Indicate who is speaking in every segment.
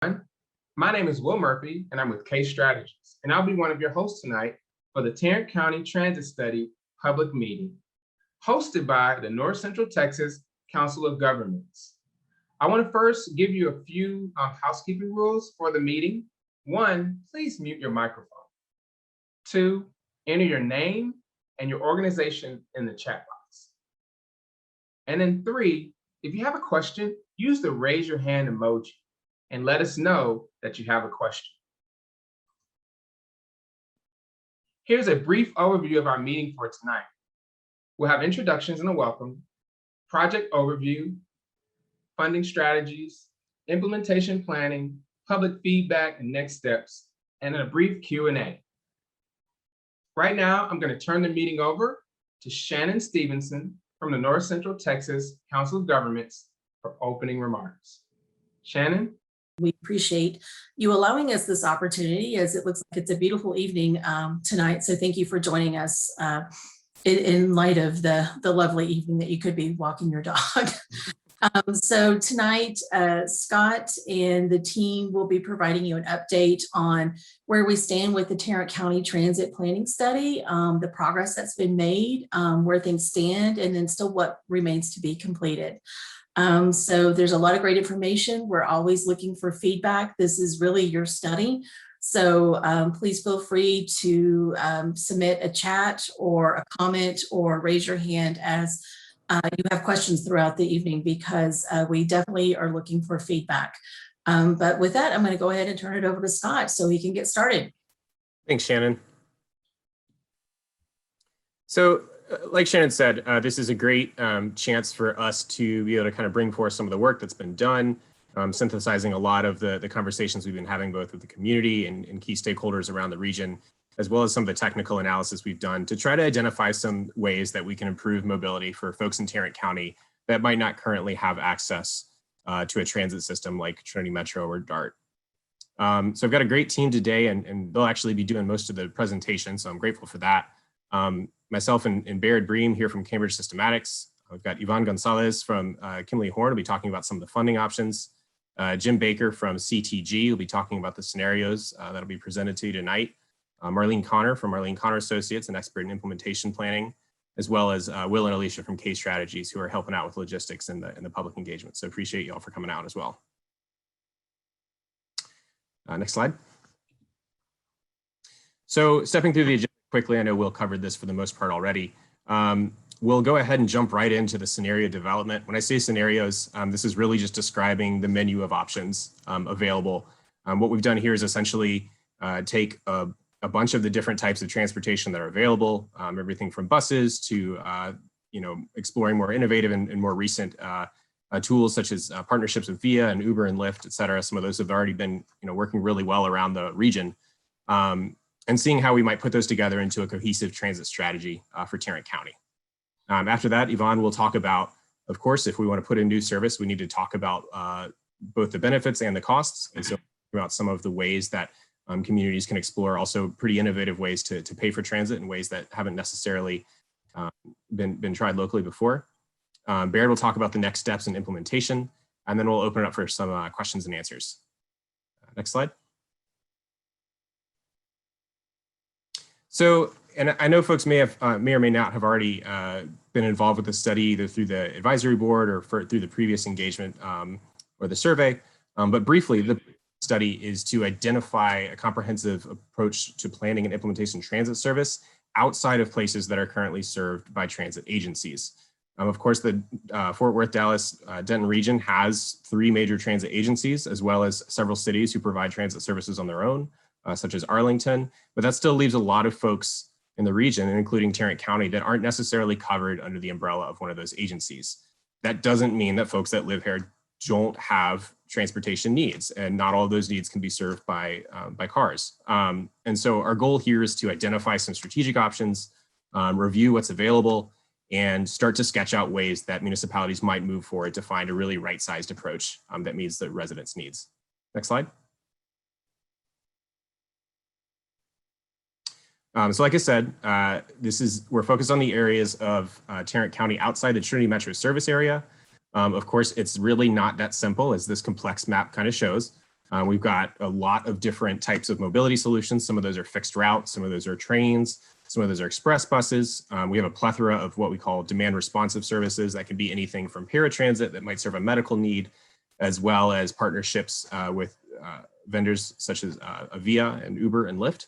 Speaker 1: My name is Will Murphy, and I'm with Case Strategies, and I'll be one of your hosts tonight for the Tarrant County Transit Study public meeting, hosted by the North Central Texas Council of Governments. I want to first give you a few housekeeping rules for the meeting. 1, please mute your microphone. 2, enter your name and your organization in the chat box. And then 3, if you have a question, use the raise your hand emoji and let us know that you have a question. Here's a brief overview of our meeting for tonight. We'll have introductions and a welcome, project overview, funding strategies, implementation planning, public feedback and next steps, and a brief Q&A. Right now, I'm going to turn the meeting over to Shannon Stevenson from the North Central Texas Council of Governments for opening remarks. Shannon?
Speaker 2: We appreciate you allowing us this opportunity, as it looks like it's a beautiful evening tonight. So thank you for joining us in light of the lovely evening that you could be walking your dog. So tonight, Scott and the team will be providing you an update on where we stand with the Tarrant County Transit Planning Study, the progress that's been made, where things stand, and then still what remains to be completed. So there's a lot of great information. We're always looking for feedback. This is really your study. So please feel free to submit a chat or a comment or raise your hand as you have questions throughout the evening, because we definitely are looking for feedback. But with that, I'm going to go ahead and turn it over to Scott so he can get started.
Speaker 3: Thanks, Shannon. So like Shannon said, this is a great chance for us to be able to kind of bring forth some of the work that's been done, synthesizing a lot of the conversations we've been having both with the community and key stakeholders around the region, as well as some of the technical analysis we've done to try to identify some ways that we can improve mobility for folks in Tarrant County that might not currently have access to a transit system like Trinity Metro or DART. So I've got a great team today, and they'll actually be doing most of the presentation, so I'm grateful for that. Myself and Baird Bream here from Cambridge Systematics. We've got Yvonne Gonzalez from Kimley Horn will be talking about some of the funding options. Jim Baker from CTG will be talking about the scenarios that'll be presented to you tonight. Marlene Connor from Marlene Connor Associates, an expert in implementation planning, as well as Will and Alicia from Case Strategies, who are helping out with logistics and the public engagement. So appreciate you all for coming out as well. Next slide. So stepping through the agenda quickly, I know Will covered this for the most part already. We'll go ahead and jump right into the scenario development. When I say scenarios, this is really just describing the menu of options available. What we've done here is essentially take a bunch of the different types of transportation that are available, everything from buses to exploring more innovative and more recent tools such as partnerships with Via and Uber and Lyft, et cetera. Some of those have already been working really well around the region. And seeing how we might put those together into a cohesive transit strategy for Tarrant County. After that, Yvonne will talk about, of course, if we want to put in new service, we need to talk about both the benefits and the costs. And so about some of the ways that communities can explore also pretty innovative ways to pay for transit in ways that haven't necessarily been tried locally before. Baird will talk about the next steps in implementation, and then we'll open it up for some questions and answers. Next slide. So, and I know folks may or may not have already been involved with the study either through the advisory board or through the previous engagement or the survey, but briefly, the study is to identify a comprehensive approach to planning and implementation transit service outside of places that are currently served by transit agencies. Of course, the Fort Worth, Dallas, Denton region has 3 major transit agencies, as well as several cities who provide transit services on their own, such as Arlington, but that still leaves a lot of folks in the region, including Tarrant County, that aren't necessarily covered under the umbrella of one of those agencies. That doesn't mean that folks that live here don't have transportation needs, and not all of those needs can be served by cars. And so our goal here is to identify some strategic options, review what's available, and start to sketch out ways that municipalities might move forward to find a really right-sized approach that meets the residents' needs. Next slide. So like I said, we're focused on the areas of Tarrant County outside the Trinity Metro service area. Of course, it's really not that simple as this complex map kind of shows. We've got a lot of different types of mobility solutions. Some of those are fixed route, some of those are trains, some of those are express buses. We have a plethora of what we call demand responsive services. That can be anything from paratransit that might serve a medical need, as well as partnerships with vendors such as Via and Uber and Lyft.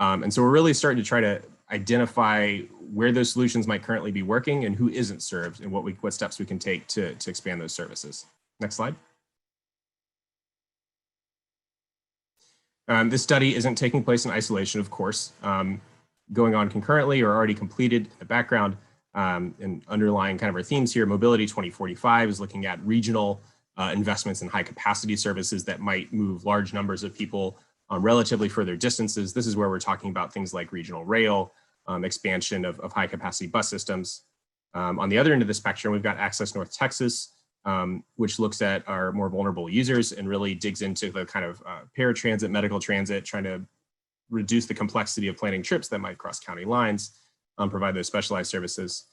Speaker 3: And so we're really starting to try to identify where those solutions might currently be working and who isn't served, and what steps we can take to expand those services. Next slide. This study isn't taking place in isolation, of course. Going on concurrently or already completed in the background, and underlying kind of our themes here, Mobility 2045 is looking at regional investments in high capacity services that might move large numbers of people relatively further distances. This is where we're talking about things like regional rail, expansion of high capacity bus systems. On the other end of the spectrum, we've got Access North Texas, which looks at our more vulnerable users and really digs into the kind of paratransit, medical transit, trying to reduce the complexity of planning trips that might cross county lines, provide those specialized services.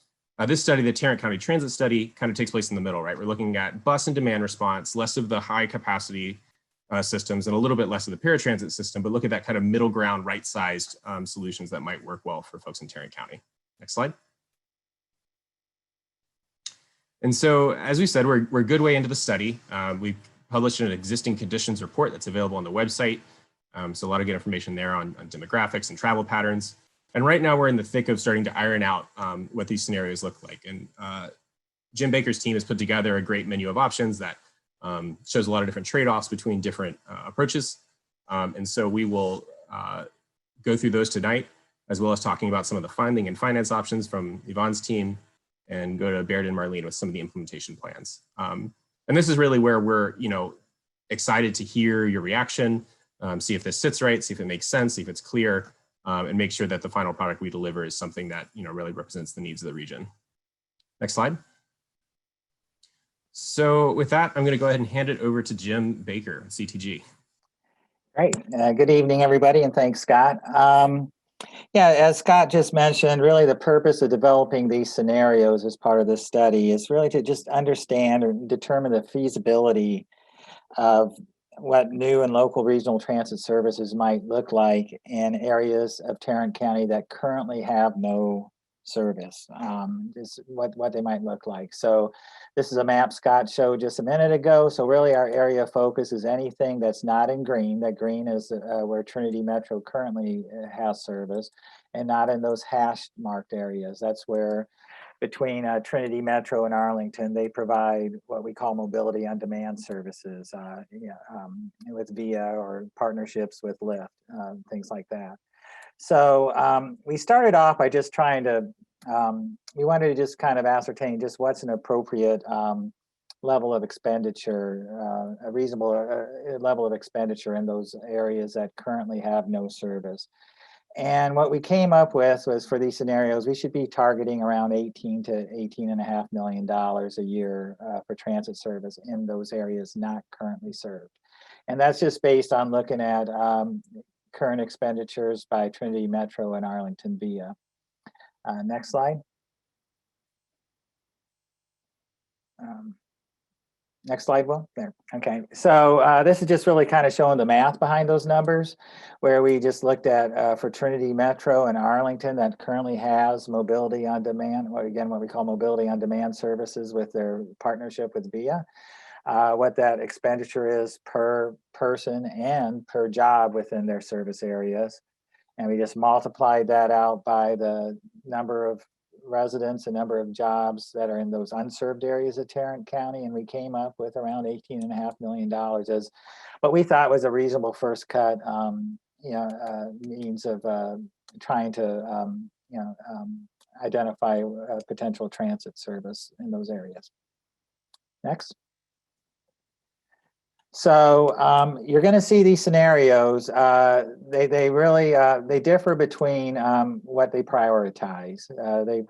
Speaker 3: This study, the Tarrant County Transit Study, kind of takes place in the middle, right? We're looking at bus and demand response, less of the high capacity systems and a little bit less of the paratransit system, but look at that kind of middle ground, right-sized solutions that might work well for folks in Tarrant County. Next slide. And so, as we said, we're a good way into the study. We've published an existing conditions report that's available on the website. So a lot of good information there on demographics and travel patterns. And right now we're in the thick of starting to iron out what these scenarios look like. And Jim Baker's team has put together a great menu of options that shows a lot of different trade-offs between different approaches. And so we will go through those tonight, as well as talking about some of the funding and finance options from Yvonne's team, and go to Baird and Marlene with some of the implementation plans. And this is really where we're, excited to hear your reaction, see if this sits right, see if it makes sense, see if it's clear, and make sure that the final product we deliver is something that, really represents the needs of the region. Next slide. So with that, I'm going to go ahead and hand it over to Jim Baker, CTG.
Speaker 4: Great. Good evening, everybody, and thanks, Scott. Yeah, as Scott just mentioned, really the purpose of developing these scenarios as part of this study is really to just understand or determine the feasibility of what new and local regional transit services might look like in areas of Tarrant County that currently have no service, is what they might look like. So this is a map Scott showed just a minute ago. So really our area of focus is anything that's not in green. That green is where Trinity Metro currently has service, and not in those hash marked areas. That's where between Trinity Metro and Arlington, they provide what we call mobility on demand services with Via or partnerships with Lyft, things like that. So we started off by just trying to, we wanted to just kind of ascertain just what's an appropriate level of expenditure, a reasonable level of expenditure in those areas that currently have no service. And what we came up with was, for these scenarios, we should be targeting around $18 to $18.5 million a year for transit service in those areas not currently served. And that's just based on looking at current expenditures by Trinity Metro and Arlington Via. Next slide. Next slide, Will. There. Okay. So this is just really kind of showing the math behind those numbers, where we just looked at for Trinity Metro and Arlington that currently has mobility on demand, or again, what we call mobility on demand services with their partnership with Via. What that expenditure is per person and per job within their service areas. And we just multiplied that out by the number of residents, the number of jobs that are in those unserved areas of Tarrant County, and we came up with around $18.5 million as what we thought was a reasonable first cut means of trying to identify potential transit service in those areas. Next. So you're going to see these scenarios. They really they differ between what they prioritize. They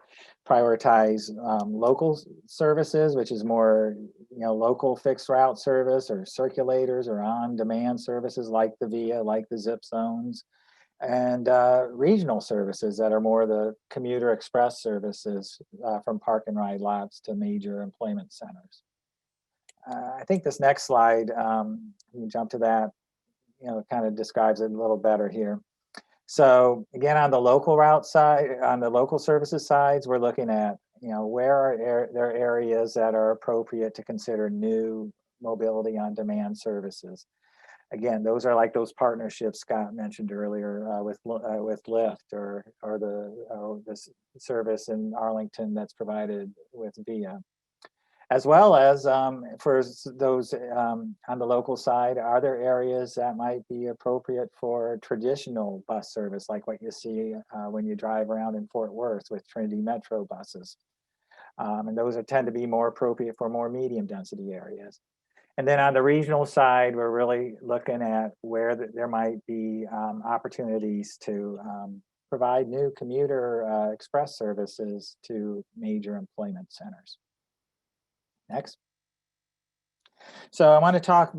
Speaker 4: prioritize local services, which is more local fixed route service, or circulators, or on-demand services like the Via, like the Zip Zones, and regional services that are more the commuter express services from park and ride lots to major employment centers. I think this next slide, you jump to that, kind of describes it a little better here. So again, on the local route side, on the local services sides, we're looking at, where are there areas that are appropriate to consider new mobility on demand services. Again, those are like those partnerships Scott mentioned earlier with Lyft or this service in Arlington that's provided with VIA. As well as for those on the local side, are there areas that might be appropriate for traditional bus service, like what you see when you drive around in Fort Worth with Trinity Metro buses? And those tend to be more appropriate for more medium density areas. And then on the regional side, we're really looking at where there might be opportunities to provide new commuter express services to major employment centers. Next. So I want to talk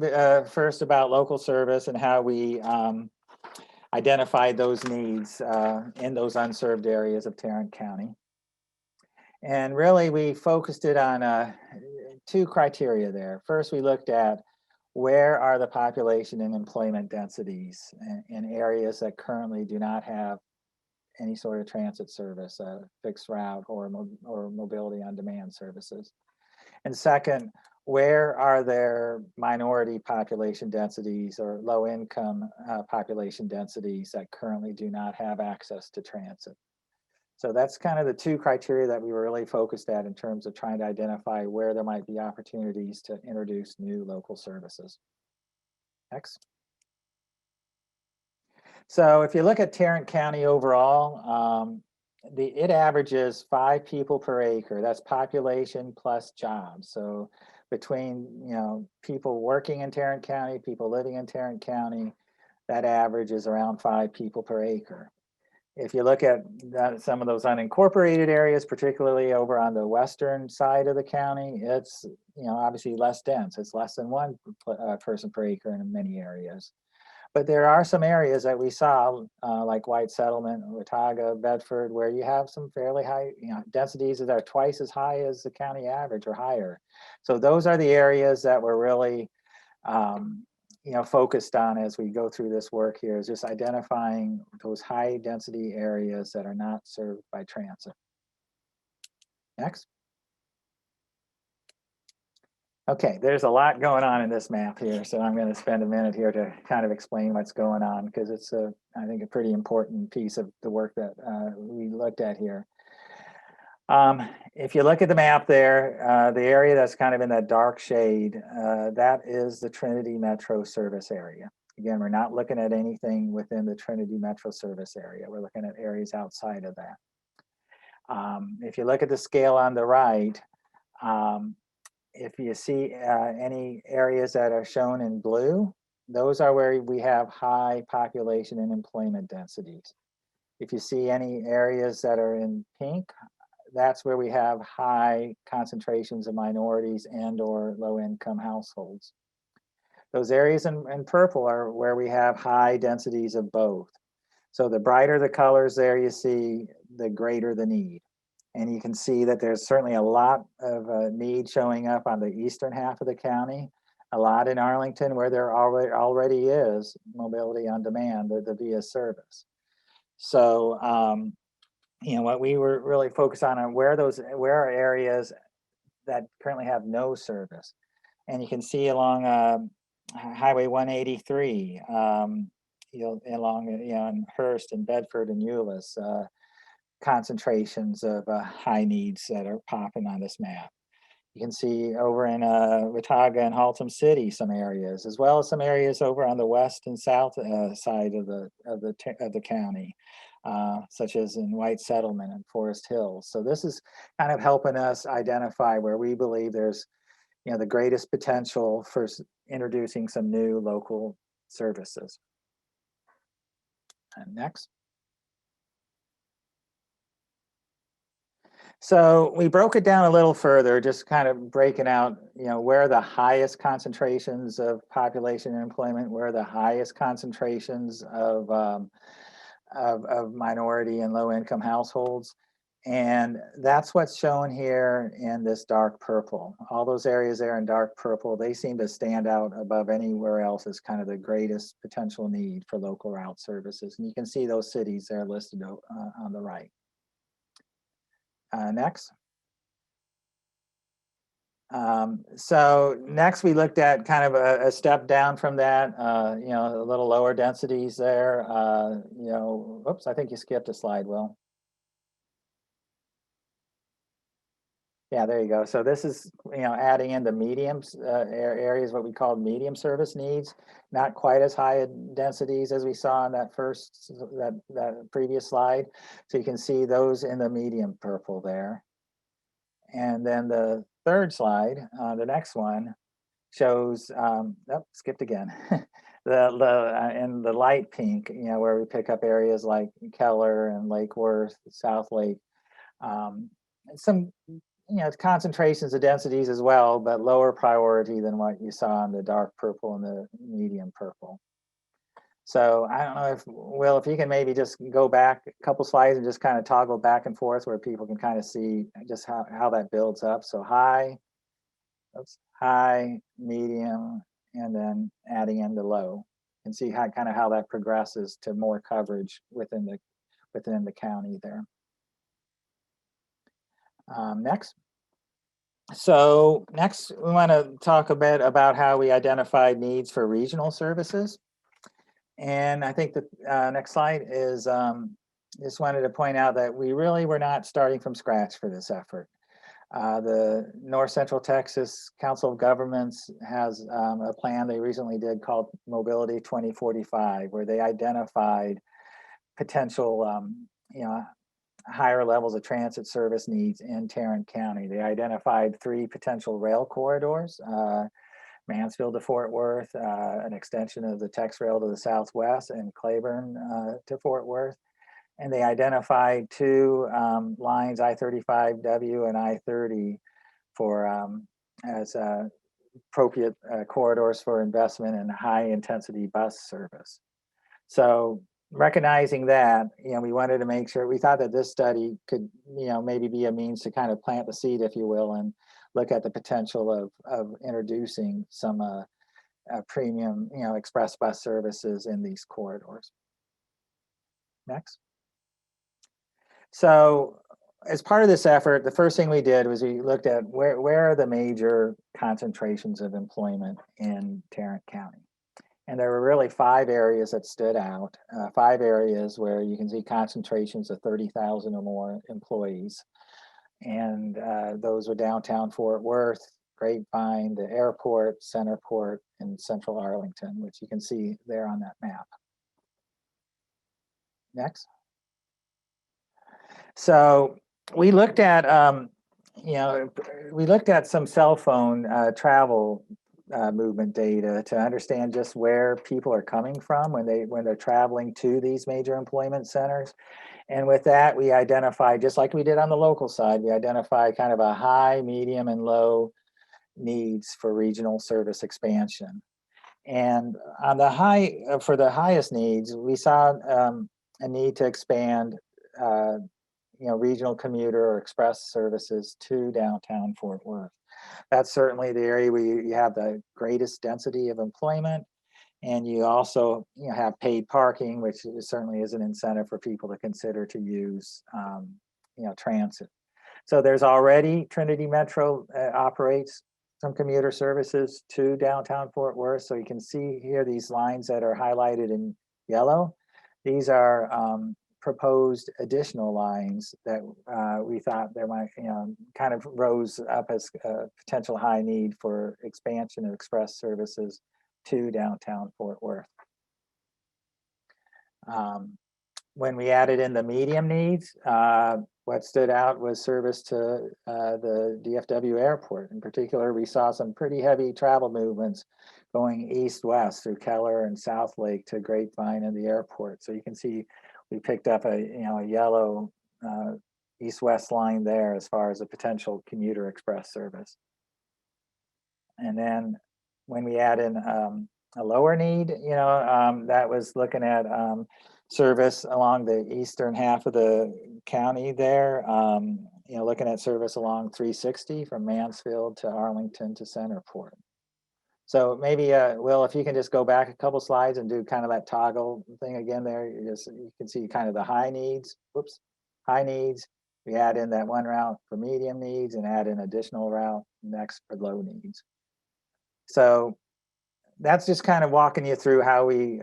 Speaker 4: first about local service and how we identified those needs in those unserved areas of Tarrant County. And really, we focused it on two criteria there. First, we looked at where are the population and employment densities in areas that currently do not have any sort of transit service, fixed route or mobility on demand services. And second, where are there minority population densities or low income population densities that currently do not have access to transit? So that's kind of the two criteria that we were really focused at in terms of trying to identify where there might be opportunities to introduce new local services. Next. So if you look at Tarrant County overall, it averages 5 people per acre. That's population plus jobs. So between people working in Tarrant County, people living in Tarrant County, that average is around 5 people per acre. If you look at some of those unincorporated areas, particularly over on the western side of the county, it's obviously less dense. It's less than 1 person per acre in many areas. But there are some areas that we saw, like White Settlement, Watauga, Bedford, where you have some fairly high densities that are twice as high as the county average or higher. So those are the areas that we're really focused on as we go through this work here, is just identifying those high density areas that are not served by transit. Next. Okay, there's a lot going on in this map here, so I'm going to spend a minute here to kind of explain what's going on, because it's I think a pretty important piece of the work that we looked at here. If you look at the map there, the area that's kind of in that dark shade, that is the Trinity Metro service area. Again, we're not looking at anything within the Trinity Metro service area. We're looking at areas outside of that. If you look at the scale on the right, if you see any areas that are shown in blue, those are where we have high population and employment densities. If you see any areas that are in pink, that's where we have high concentrations of minorities and or low income households. Those areas in purple are where we have high densities of both. So the brighter the colors there you see, the greater the need. And you can see that there's certainly a lot of need showing up on the eastern half of the county, a lot in Arlington where there already is mobility on demand, the VIA service. So, what we were really focused on where are areas that currently have no service. And you can see along Highway 183, along in Hearst and Bedford and Euless, concentrations of high needs that are popping on this map. You can see over in Watauga and Haltom City some areas, as well as some areas over on the west and south side of the county, such as in White Settlement and Forest Hills. So this is kind of helping us identify where we believe there's the greatest potential for introducing some new local services. And next. So we broke it down a little further, just kind of breaking out, where are the highest concentrations of population and employment, where are the highest concentrations of minority and low income households. And that's what's shown here in this dark purple. All those areas there in dark purple, they seem to stand out above anywhere else as kind of the greatest potential need for local route services. And you can see those cities there listed on the right. Next. So next we looked at kind of a step down from that, you know, a little lower densities there. You know, oops, I think you skipped a slide, Will. Yeah, there you go. So this is, you know, adding in the mediums areas, what we call medium service needs, not quite as high in densities as we saw in that that previous slide. So you can see those in the medium purple there. And then the third slide, the next one, shows, skipped again. In the light pink, you know, where we pick up areas like Keller and Lake Worth, South Lake, some, you know, concentrations of densities as well, but lower priority than what you saw in the dark purple and the medium purple. So I don't know if, Will, if you can maybe just go back a couple slides and just kind of toggle back and forth where people can kind of see just how that builds up. So high, high, medium, and then adding in the low, and see how kind of how that progresses to more coverage within the county there. Next. So next, we want to talk a bit about how we identified needs for regional services. And I think the next slide is just wanted to point out that we really were not starting from scratch for this effort. The North Central Texas Council of Governments has a plan they recently did called Mobility 2045, where they identified potential, you know, higher levels of transit service needs in Tarrant County. They identified 3 potential rail corridors, Mansfield to Fort Worth, an extension of the Tex Rail to the southwest, and Claiborne to Fort Worth. And they identified 2 lines, I-35W and I-30, for as appropriate corridors for investment in high intensity bus service. So recognizing that, you know, we wanted to make sure, we thought that this study could, you know, maybe be a means to kind of plant the seed, if you will, and look at the potential of introducing some premium, you know, express bus services in these corridors. Next. So as part of this effort, the first thing we did was we looked at where are the major concentrations of employment in Tarrant County. And there were really 5 areas that stood out, 5 areas where you can see concentrations of 30,000 or more employees. And those were downtown Fort Worth, Grapevine, the airport, Centerport, and Central Arlington, which you can see there on that map. Next. So we looked at, you know, we looked at some cell phone travel movement data to understand just where people are coming from when they're traveling to these major employment centers. And with that, we identified, just like we did on the local side, we identified kind of a high, medium, and low needs for regional service expansion. And on the high, for the highest needs, we saw a need to expand you know, regional commuter or express services to downtown Fort Worth. That's certainly the area where you have the greatest density of employment, and you also, you know, have paid parking, which certainly is an incentive for people to consider to use, you know, transit. So there's already Trinity Metro operates some commuter services to downtown Fort Worth. So you can see here these lines that are highlighted in yellow. These are proposed additional lines that we thought there might, you know, kind of rose up as a potential high need for expansion of express services to downtown Fort Worth. When we added in the medium needs, what stood out was service to the DFW airport. In particular, we saw some pretty heavy travel movements going east-west through Keller and South Lake to Grapevine and the airport. So you can see we picked up a, you know, a yellow east-west line there as far as a potential commuter express service. And then when we add in a lower need, you know, that was looking at service along the eastern half of the county there. You know, looking at service along 360 from Mansfield to Arlington to Centerport. So maybe, Will, if you can just go back a couple slides and do kind of that toggle thing again there, you can see kind of the high needs, whoops, high needs. We add in that one route for medium needs and add an additional route next for low needs. So that's just kind of walking you through how we,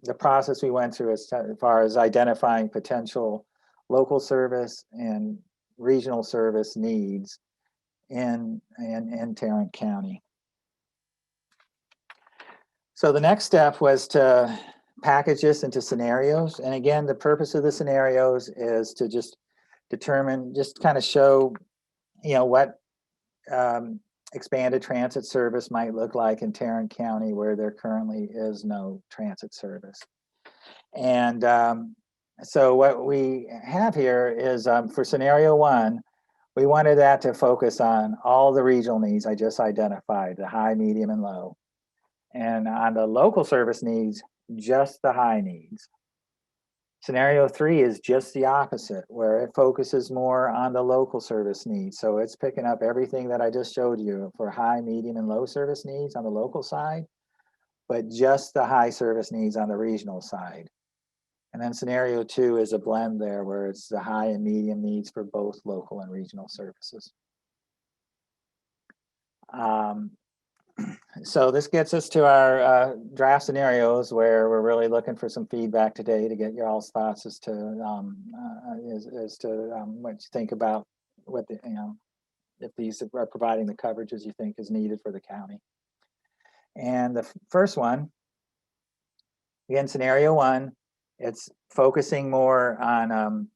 Speaker 4: the process we went through as far as identifying potential local service and regional service needs in Tarrant County. So the next step was to package this into scenarios. And again, the purpose of the scenarios is to just determine, just kind of show, you know, what expanded transit service might look like in Tarrant County where there currently is no transit service. And so what we have here is for scenario one, we wanted that to focus on all the regional needs I just identified, the high, medium, and low. And on the local service needs, just the high needs. Scenario three is just the opposite, where it focuses more on the local service needs. So it's picking up everything that I just showed you for high, medium, and low service needs on the local side, but just the high service needs on the regional side. And then scenario two is a blend there where it's the high and medium needs for both local and regional services. So this gets us to our draft scenarios where we're really looking for some feedback today to get your all's thoughts as to what you think about what the, you know, if these are providing the coverages you think is needed for the county. And the first one, again, scenario one, it's focusing more on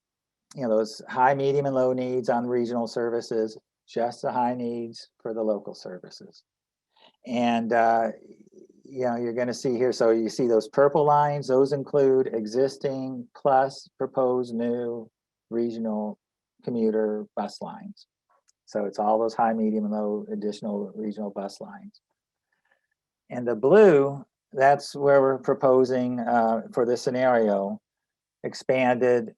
Speaker 4: you know, those high, medium, and low needs on regional services, just the high needs for the local services. And you know, you're going to see here, so you see those purple lines, those include existing plus proposed new regional commuter bus lines. So it's all those high, medium, and low additional regional bus lines. And the blue, that's where we're proposing for this scenario, expanded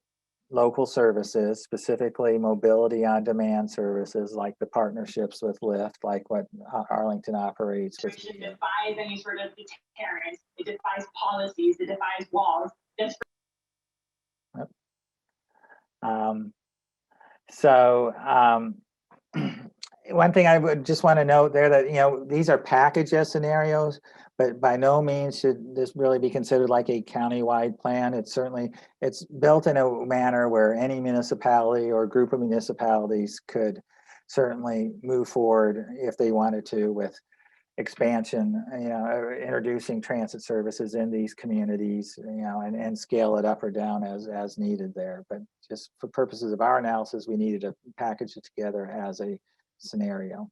Speaker 4: local services, specifically mobility on demand services like the partnerships with Lyft, like what Arlington operates with.
Speaker 5: It defies any sort of deterrence. It defies policies. It defies walls. Yep.
Speaker 4: One thing I would just want to note there that, you know, these are package as scenarios, but by no means should this really be considered like a countywide plan. It's certainly, it's built in a manner where any municipality or group of municipalities could certainly move forward if they wanted to with expansion, you know, introducing transit services in these communities, you know, and scale it up or down as needed there. But just for purposes of our analysis, we needed to package it together as a scenario.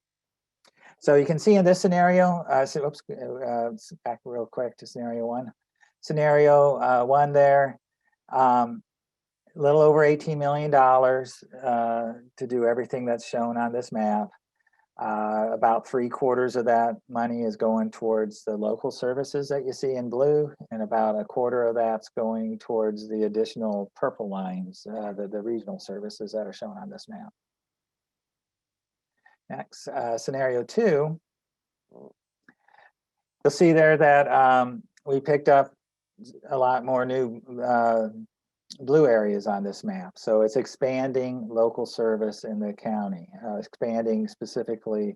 Speaker 4: So you can see in this scenario, back real quick to scenario one. Scenario one there, a little over $18 million to do everything that's shown on this map. About 3/4 of that money is going towards the local services that you see in blue, and about 1/4 of that's going towards the additional purple lines, the regional services that are shown on this map. Next, scenario two, you'll see there that we picked up a lot more new blue areas on this map. So it's expanding local service in the county, expanding specifically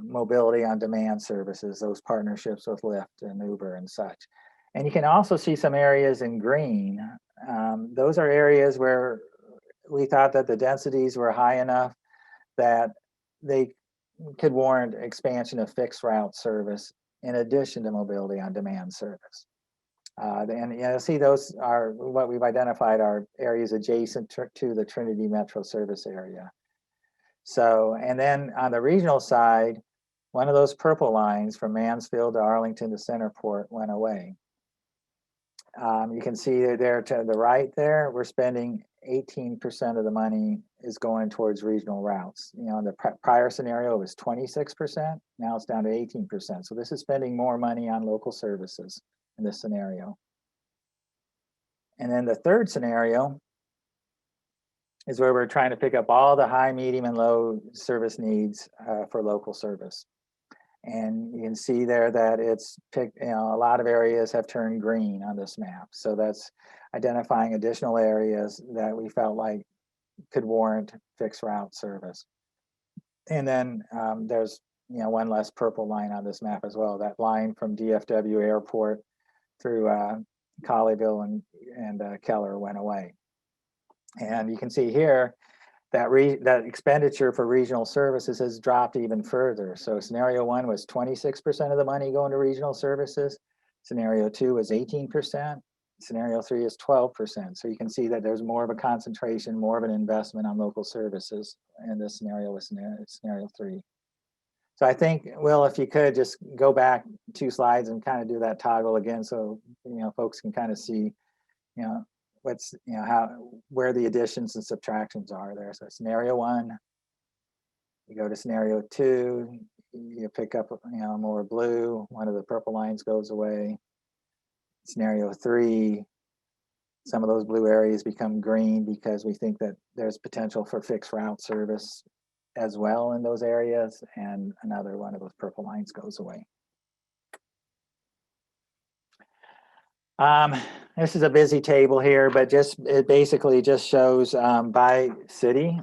Speaker 4: mobility on demand services, those partnerships with Lyft and Uber and such. And you can also see some areas in green. Those are areas where we thought that the densities were high enough that they could warrant expansion of fixed route service in addition to mobility on demand service. And you know, see, those are what we've identified are areas adjacent to the Trinity Metro service area. So, and then on the regional side, one of those purple lines from Mansfield to Arlington to Centerport went away. You can see there to the right there, we're spending 18% of the money is going towards regional routes. You know, in the prior scenario, it was 26%. Now it's down to 18%. So this is spending more money on local services in this scenario. And then the third scenario is where we're trying to pick up all the high, medium, and low service needs for local service. And you can see there that it's picked, a lot of areas have turned green on this map. So that's identifying additional areas that we felt like could warrant fixed route service. And then there's, one less purple line on this map as well. That line from DFW Airport through Colleyville and Keller went away. And you can see here that that expenditure for regional services has dropped even further. So scenario 1 was 26% of the money going to regional services. Scenario 2 was 18%. Scenario 3 is 12%. So you can see that there's more of a concentration, more of an investment on local services in this scenario with scenario 3. So I think, Will, if you could just go back 2 slides and kind of do that toggle again, so folks can kind of see, what's, where the additions and subtractions are there. So scenario 1, you go to scenario 2, you pick up, more blue, one of the purple lines goes away. Scenario 3, some of those blue areas become green because we think that there's potential for fixed route service as well in those areas, and another one of those purple lines goes away. This is a busy table here, but it basically just shows by city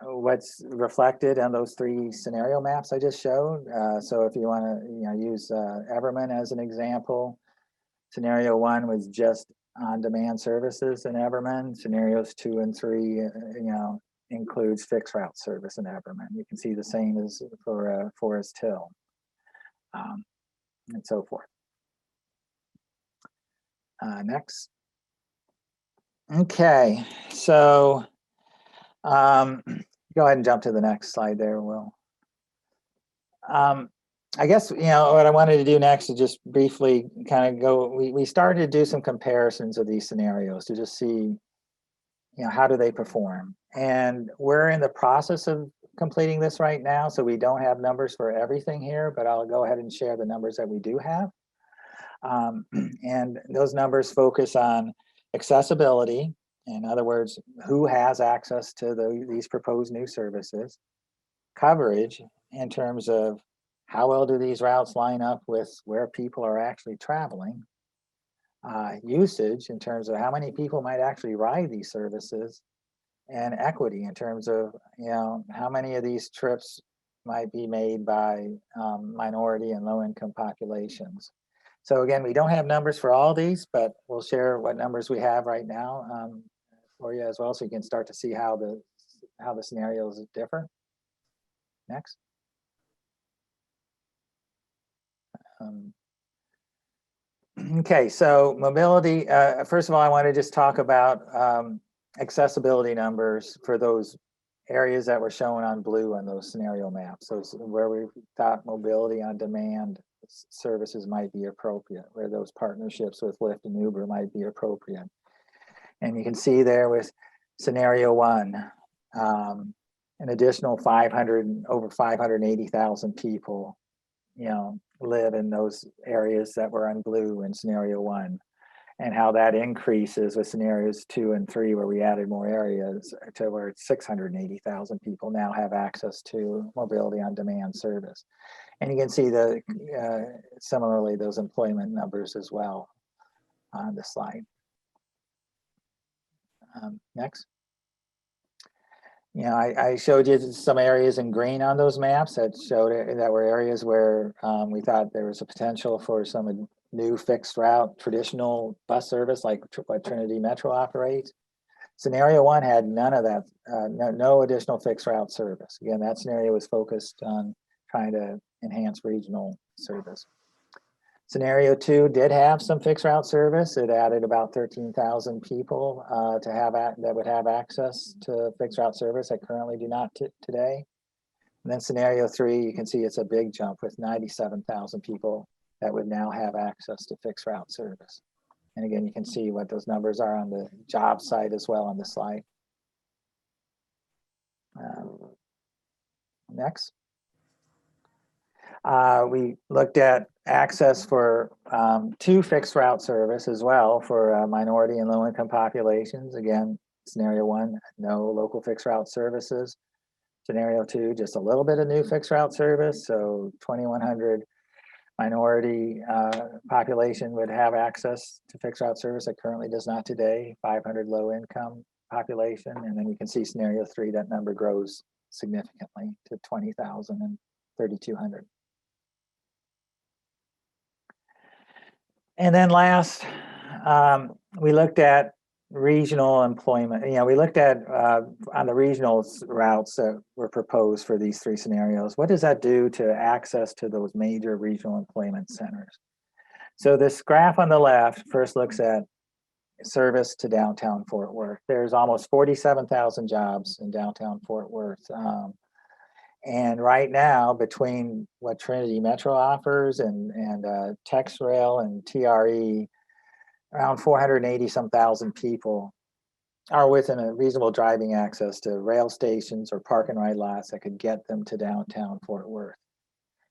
Speaker 4: what's reflected on those 3 scenario maps I just showed. So if you want to use Everman as an example, scenario 1 was just on-demand services in Everman. Scenarios 2 and 3, includes fixed route service in Everman. You can see the same as for Forest Hill, and so forth. Next. Okay, so go ahead and jump to the next slide there, Will. I guess, what I wanted to do next is just briefly kind of go, we started to do some comparisons of these scenarios to just see, how do they perform? And we're in the process of completing this right now, so we don't have numbers for everything here, but I'll go ahead and share the numbers that we do have. And those numbers focus on accessibility, in other words, who has access to these proposed new services, coverage in terms of how well do these routes line up with where people are actually traveling, usage in terms of how many people might actually ride these services, and equity in terms of how many of these trips might be made by minority and low-income populations. So again, we don't have numbers for all these, but we'll share what numbers we have right now for you as well, so you can start to see how the scenarios differ. Next. Okay, so mobility. First of all, I want to just talk about accessibility numbers for those areas that were shown on blue on those scenario maps. So where we thought mobility on demand services might be appropriate, where those partnerships with Lyft and Uber might be appropriate. And you can see there with scenario 1, an additional over 580,000 people, live in those areas that were on blue in scenario 1, and how that increases with scenarios 2 and 3, where we added more areas to where 680,000 people now have access to mobility on demand service. And you can see similarly those employment numbers as well on the slide. Next. I showed you some areas in green on those maps that showed that were areas where we thought there was a potential for some new fixed route traditional bus service like what Trinity Metro operates. Scenario 1 had none of that, no additional fixed route service. Again, that scenario was focused on trying to enhance regional service. Scenario 2 did have some fixed route service. It added about 13,000 people that would have access to fixed route service that currently do not today. And then scenario 3, you can see it's a big jump with 97,000 people that would now have access to fixed route service. And again, you can see what those numbers are on the job site as well on the slide. Next. We looked at access for 2 fixed route service as well for minority and low income populations. Again, scenario 1, no local fixed route services. Scenario 2, just a little bit of new fixed route service. So 2,100 minority population would have access to fixed route service that currently does not today, 500 low income population. And then you can see scenario 3, that number grows significantly to 20,000 and 3,200. And then last, we looked at regional employment. We looked at on the regional routes that were proposed for these 3 scenarios. What does that do to access to those major regional employment centers? So this graph on the left first looks at service to downtown Fort Worth. There's almost 47,000 jobs in downtown Fort Worth. And right now, between what Trinity Metro offers and TexRail and TRE, around 480 some thousand people are within a reasonable driving access to rail stations or park and ride lots that could get them to downtown Fort Worth.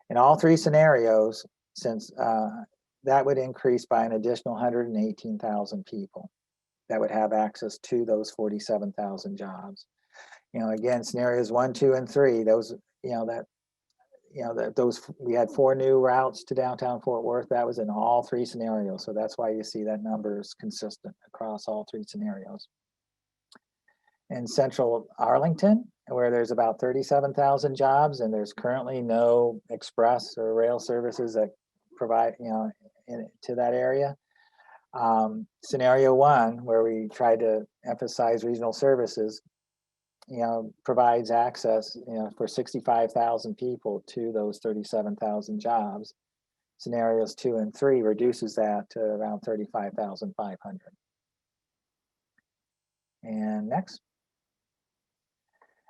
Speaker 4: In all 3 scenarios, since that would increase by an additional 118,000 people that would have access to those 47,000 jobs. Again, scenarios 1, 2, and 3, those, those, we had 4 new routes to downtown Fort Worth. That was in all 3 scenarios. So that's why you see that number is consistent across all 3 scenarios. In central Arlington, where there's about 37,000 jobs and there's currently no express or rail services that provide, to that area. Scenario 1, where we tried to emphasize regional services, provides access, for 65,000 people to those 37,000 jobs. Scenarios 2 and 3 reduces that to around 35,500. And next.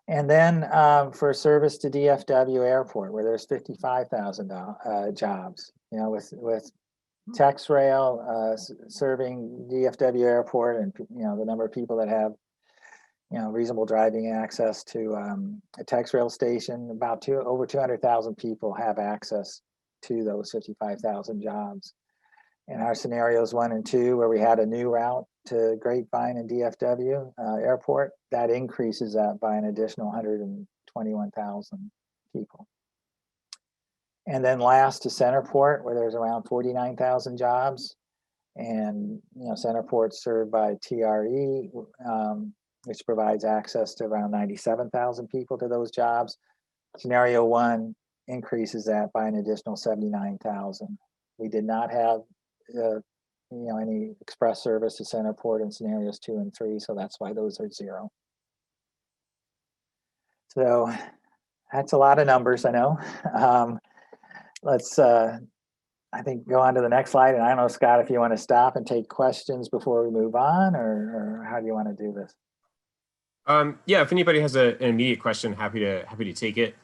Speaker 4: And then for service to DFW Airport, where there's 55,000 jobs, with TexRail serving DFW Airport, and the number of people that have reasonable driving access to a TexRail station, about over 200,000 people have access to those 55,000 jobs. In our scenarios 1 and 2, where we had a new route to Grapevine and DFW Airport, that increases that by an additional 121,000 people. And then last to Centerport, where there's around 49,000 jobs, and Centerport's served by TRE, which provides access to around 97,000 people to those jobs. Scenario 1 increases that by an additional 79,000. We did not have any express service to Centerport in scenarios 2 and 3, so that's why those are 0. So that's a lot of numbers, I know. Let's, I think, go on to the next slide. And I don't know, Scott, if you want to stop and take questions before we move on, or how do you want to do this?
Speaker 3: Yeah, if anybody has an immediate question, happy to take it.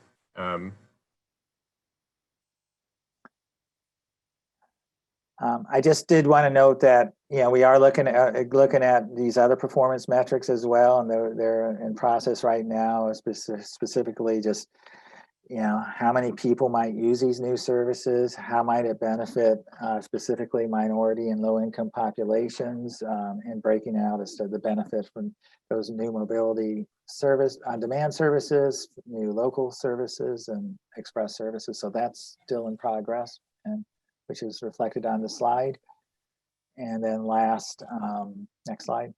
Speaker 4: I just did want to note that we are looking at these other performance metrics as well, and they're in process right now. Specifically, just how many people might use these new services, how might it benefit specifically minority and low income populations, and breaking out as to the benefit from those new mobility service on demand services, new local services, and express services. So that's still in progress, and which is reflected on the slide. And then last, next slide.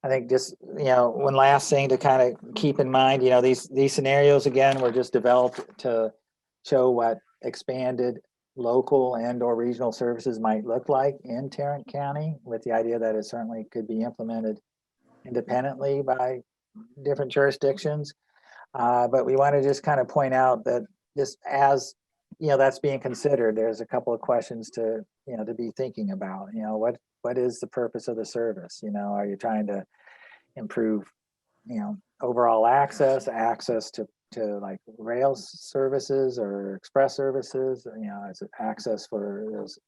Speaker 4: I think just, one last thing to kind of keep in mind, these scenarios, again, were just developed to show what expanded local and or regional services might look like in Tarrant County, with the idea that it certainly could be implemented independently by different jurisdictions. But we want to just kind of point out that just as that's being considered, there's a couple of questions to to be thinking about. What is the purpose of the service? Are you trying to improve overall access to like rail services or express services? Is it access for those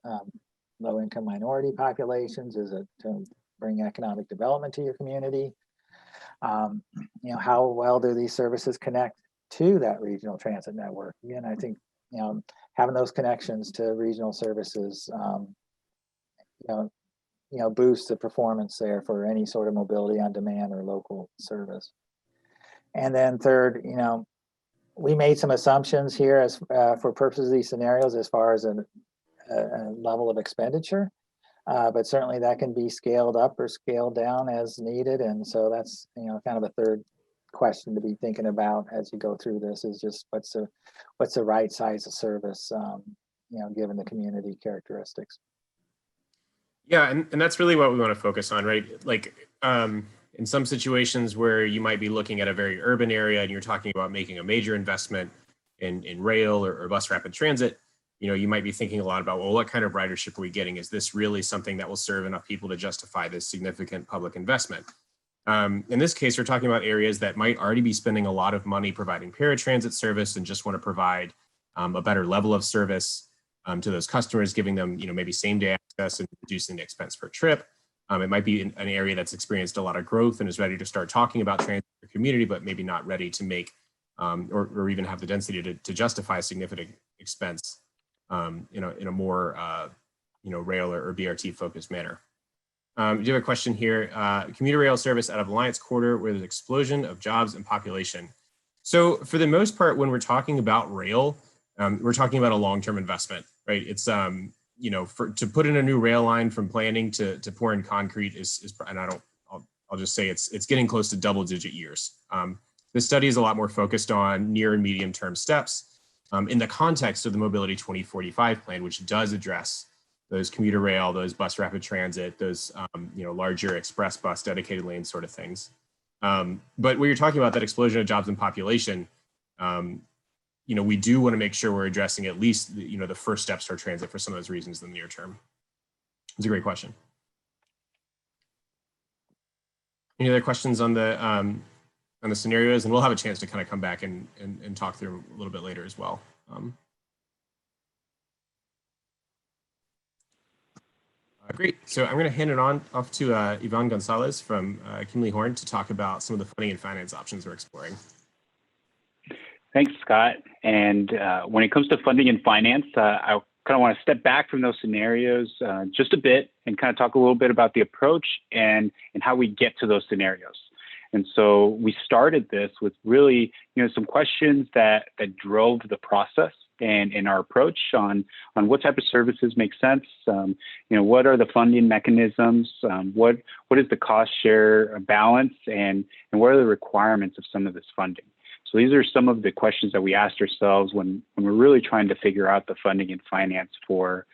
Speaker 4: low income minority populations? Is it to bring economic development to your community? How well do these services connect to that regional transit network. Again, I think, having those connections to regional services, you boosts the performance there for any sort of mobility on demand or local service. And then third, we made some assumptions here as for purposes of these scenarios as far as a level of expenditure, but certainly that can be scaled up or scaled down as needed. And so that's kind of a third question to be thinking about as you go through this, is just what's the right size of service, given the community characteristics.
Speaker 3: Yeah, and that's really what we want to focus on, right? Like in some situations where you might be looking at a very urban area and you're talking about making a major investment in rail or bus rapid transit, you might be thinking a lot about, well, what kind of ridership are we getting? Is this really something that will serve enough people to justify this significant public investment? In this case, we're talking about areas that might already be spending a lot of money providing paratransit service and just want to provide a better level of service to those customers, giving them, maybe same-day access and reducing the expense per trip. It might be an area that's experienced a lot of growth and is ready to start talking about transit in the community, but maybe not ready to make or even have the density to justify a significant expense, in a more rail or BRT focused manner. Do you have a question here? Commuter rail service out of Alliance Corridor where there's an explosion of jobs and population. So for the most part, when we're talking about rail, we're talking about a long-term investment, right? It's to put in a new rail line from planning to pour in concrete is and I'll just say it's getting close to double-digit years. This study is a lot more focused on near and medium-term steps in the context of the Mobility 2045 plan, which does address those commuter rail, those bus rapid transit, those larger express bus dedicated lane sort of things. But when you're talking about that explosion of jobs and population, we do want to make sure we're addressing at least the first steps for transit for some of those reasons in the near term. It's a great question. Any other questions on the scenarios? And we'll have a chance to kind of come back and talk through them a little bit later as well. Great. So I'm going to hand it off to Yvonne Gonzalez from Kimley Horn to talk about some of the funding and finance options we're exploring.
Speaker 6: Thanks, Scott. And when it comes to funding and finance, I kind of want to step back from those scenarios just a bit and kind of talk a little bit about the approach and how we get to those scenarios. And so we started this with really, some questions that drove the process and our approach on what type of services make sense. What are the funding mechanisms? What is the cost share balance, and what are the requirements of some of this funding? So these are some of the questions that we asked ourselves when we're really trying to figure out the funding and finance for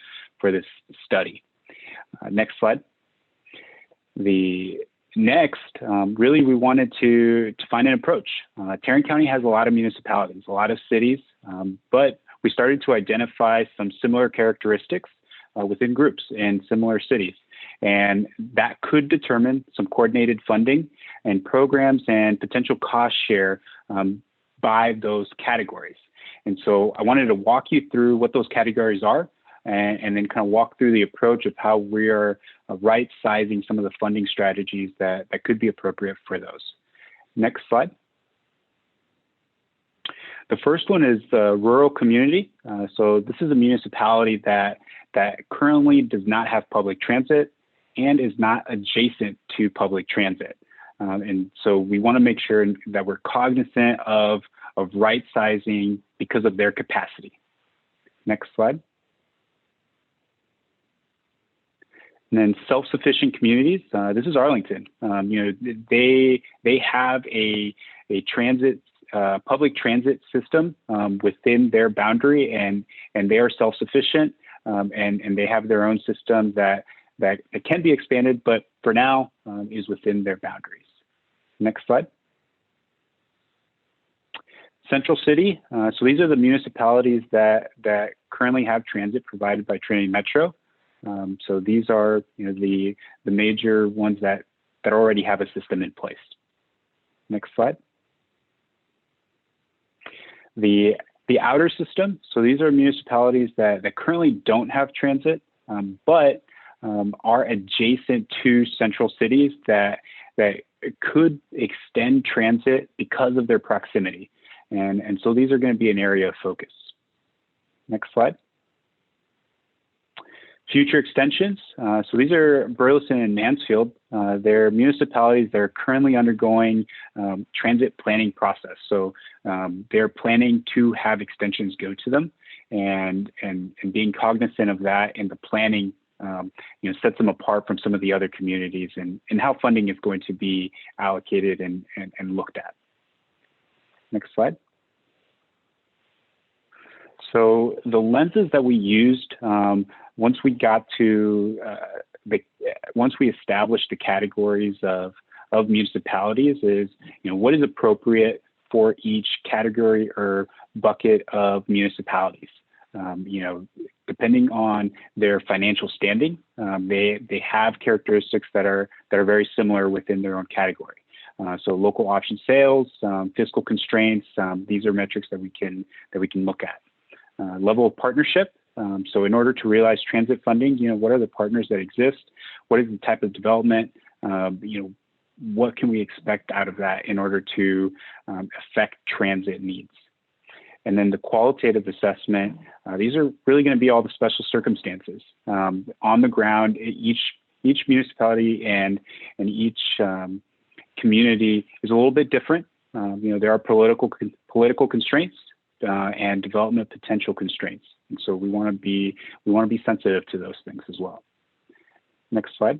Speaker 6: this study. Next slide. The next, really, we wanted to find an approach. Tarrant County has a lot of municipalities, a lot of cities, but we started to identify some similar characteristics within groups in similar cities. And that could determine some coordinated funding and programs and potential cost share by those categories. And so I wanted to walk you through what those categories are and then kind of walk through the approach of how we are right sizing some of the funding strategies that could be appropriate for those. Next slide. The first one is the rural community. So this is a municipality that currently does not have public transit and is not adjacent to public transit. And so we want to make sure that we're cognizant of right sizing because of their capacity. Next slide. And then self-sufficient communities. This is Arlington. They have a transit public transit system within their boundary, and they are self-sufficient, and they have their own system that can be expanded, but for now is within their boundaries. Next slide. Central City. So these are the municipalities that currently have transit provided by Trinity Metro. So these are the major ones that already have a system in place. Next slide. The outer system. So these are municipalities that currently don't have transit, but are adjacent to central cities that could extend transit because of their proximity. And so these are going to be an area of focus. Next slide. Future extensions. So these are Burleson and Mansfield. They're municipalities that are currently undergoing transit planning process. So they're planning to have extensions go to them, and being cognizant of that in the planning, sets them apart from some of the other communities and how funding is going to be allocated and looked at. Next slide. So the lenses that we used once we got to once we established the categories of municipalities is, what is appropriate for each category or bucket of municipalities. Depending on their financial standing, they have characteristics that are very similar within their own category. So local option sales, fiscal constraints, these are metrics that we can look at. Level of partnership. So in order to realize transit funding, what are the partners that exist? What is the type of development? What can we expect out of that in order to affect transit needs? And then the qualitative assessment, these are really going to be all the special circumstances. On the ground, each municipality and each community is a little bit different. There are political constraints and development potential constraints. And so we want to be sensitive to those things as well. Next slide.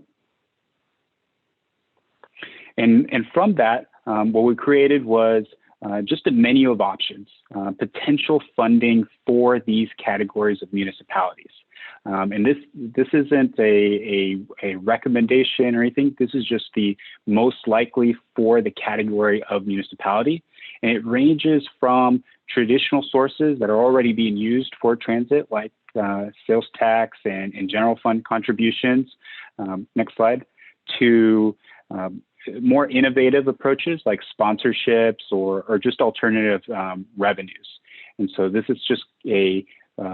Speaker 6: And from that, what we created was just a menu of options, potential funding for these categories of municipalities. And this isn't a recommendation or anything. This is just the most likely for the category of municipality. And it ranges from traditional sources that are already being used for transit, like sales tax and general fund contributions. Next slide. To more innovative approaches like sponsorships or just alternative revenues. And so this is just a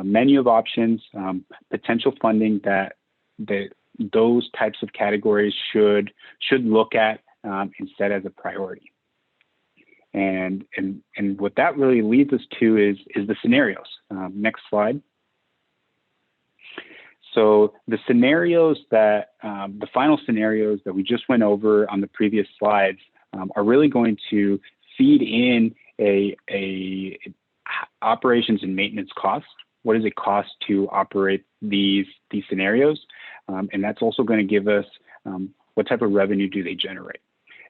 Speaker 6: menu of options, potential funding that those types of categories should look at and set as a priority. And what that really leads us to is the scenarios. Next slide. So the scenarios that, the final scenarios that we just went over on the previous slides are really going to feed in a operations and maintenance cost. What does it cost to operate these scenarios? And that's also going to give us what type of revenue do they generate.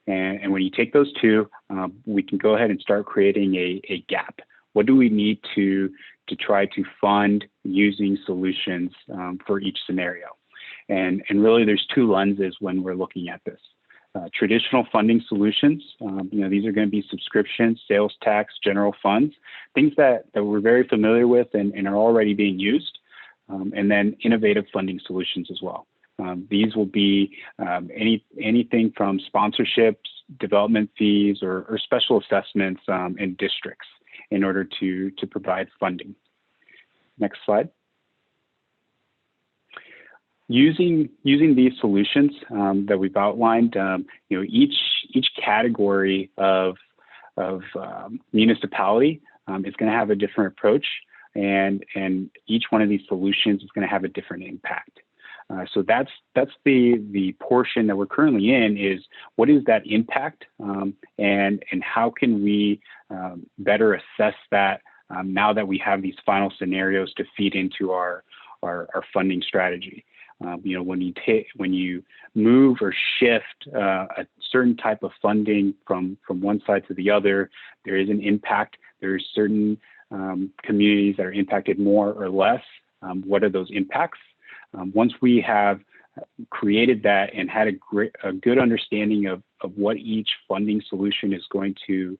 Speaker 6: And when you take those two, we can go ahead and start creating a gap. What do we need to try to fund using solutions for each scenario? And really there's two lenses when we're looking at this. Traditional funding solutions, these are going to be subscriptions, sales tax, general funds, things that we're very familiar with and are already being used. And then innovative funding solutions as well. These will be anything from sponsorships, development fees, or special assessments in districts in order to provide funding. Next slide. Using these solutions that we've outlined, each category of municipality is going to have a different approach, and each one of these solutions is going to have a different impact. So that's the portion that we're currently in, is what is that impact, and how can we better assess that now that we have these final scenarios to feed into our funding strategy. When you move or shift a certain type of funding from one side to the other, there is an impact. There's certain communities that are impacted more or less. What are those impacts? Once we have created that and had a good understanding of what each funding solution is going to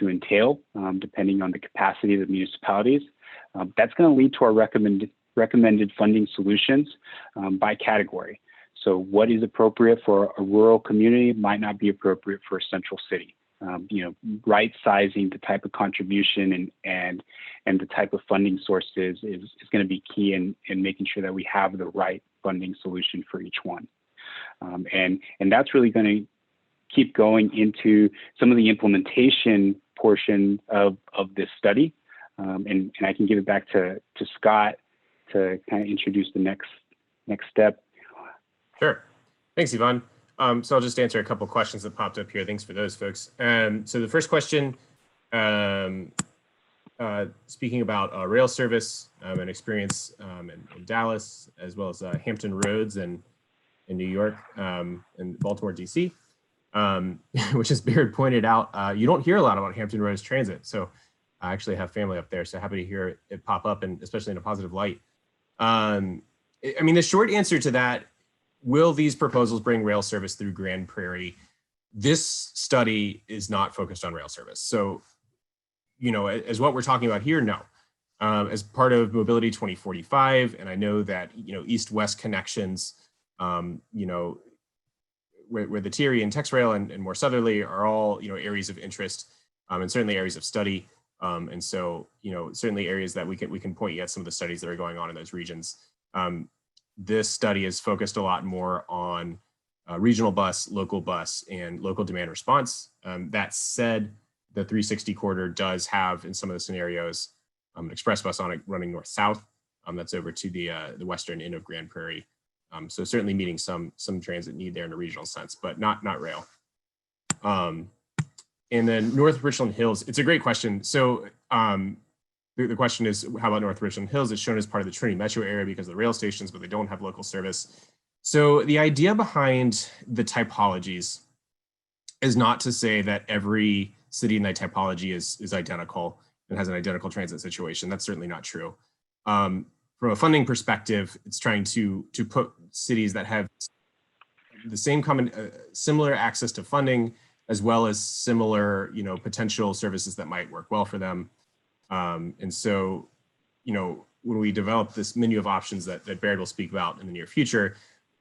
Speaker 6: entail, depending on the capacity of the municipalities, that's going to lead to our recommended funding solutions by category. So what is appropriate for a rural community might not be appropriate for a central city. Right sizing the type of contribution and the type of funding sources is going to be key in making sure that we have the right funding solution for each one. And that's really going to keep going into some of the implementation portion of this study. And I can give it back to Scott to kind of introduce the next step.
Speaker 3: Sure. Thanks, Yvonne. So I'll just answer a couple questions that popped up here. Thanks for those, folks. So the first question, speaking about rail service and experience in Dallas, as well as Hampton Roads in New York and Baltimore, DC, which as Baird pointed out, you don't hear a lot about Hampton Roads Transit. So I actually have family up there, so happy to hear it pop up, and especially in a positive light. I mean, the short answer to that, will these proposals bring rail service through Grand Prairie? This study is not focused on rail service. So, you know, as what we're talking about here, no. As part of Mobility 2045, and I know that, you know, east-west connections, you know, where the TRE and TexRail and more southerly are all, you know, areas of interest and certainly areas of study. And so, you know, certainly areas that we can point you at some of the studies that are going on in those regions. This study is focused a lot more on regional bus, and local demand response. That said, the 360 corridor does have, in some of the scenarios, an express bus on it running north-south. That's over to the western end of Grand Prairie. So certainly meeting some transit need there in a regional sense, but not rail. And then North Richland Hills, it's a great question. So the question is, how about North Richland Hills? It's shown as part of the Trinity metro area because of the rail stations, but they don't have local service. So the idea behind the typologies is not to say that every city in that typology is identical and has an identical transit situation. That's certainly not true. From a funding perspective, it's trying to put cities that have the same similar access to funding, as well as similar, you know, potential services that might work well for them. And so, you know, when we develop this menu of options that Baird will speak about in the near future,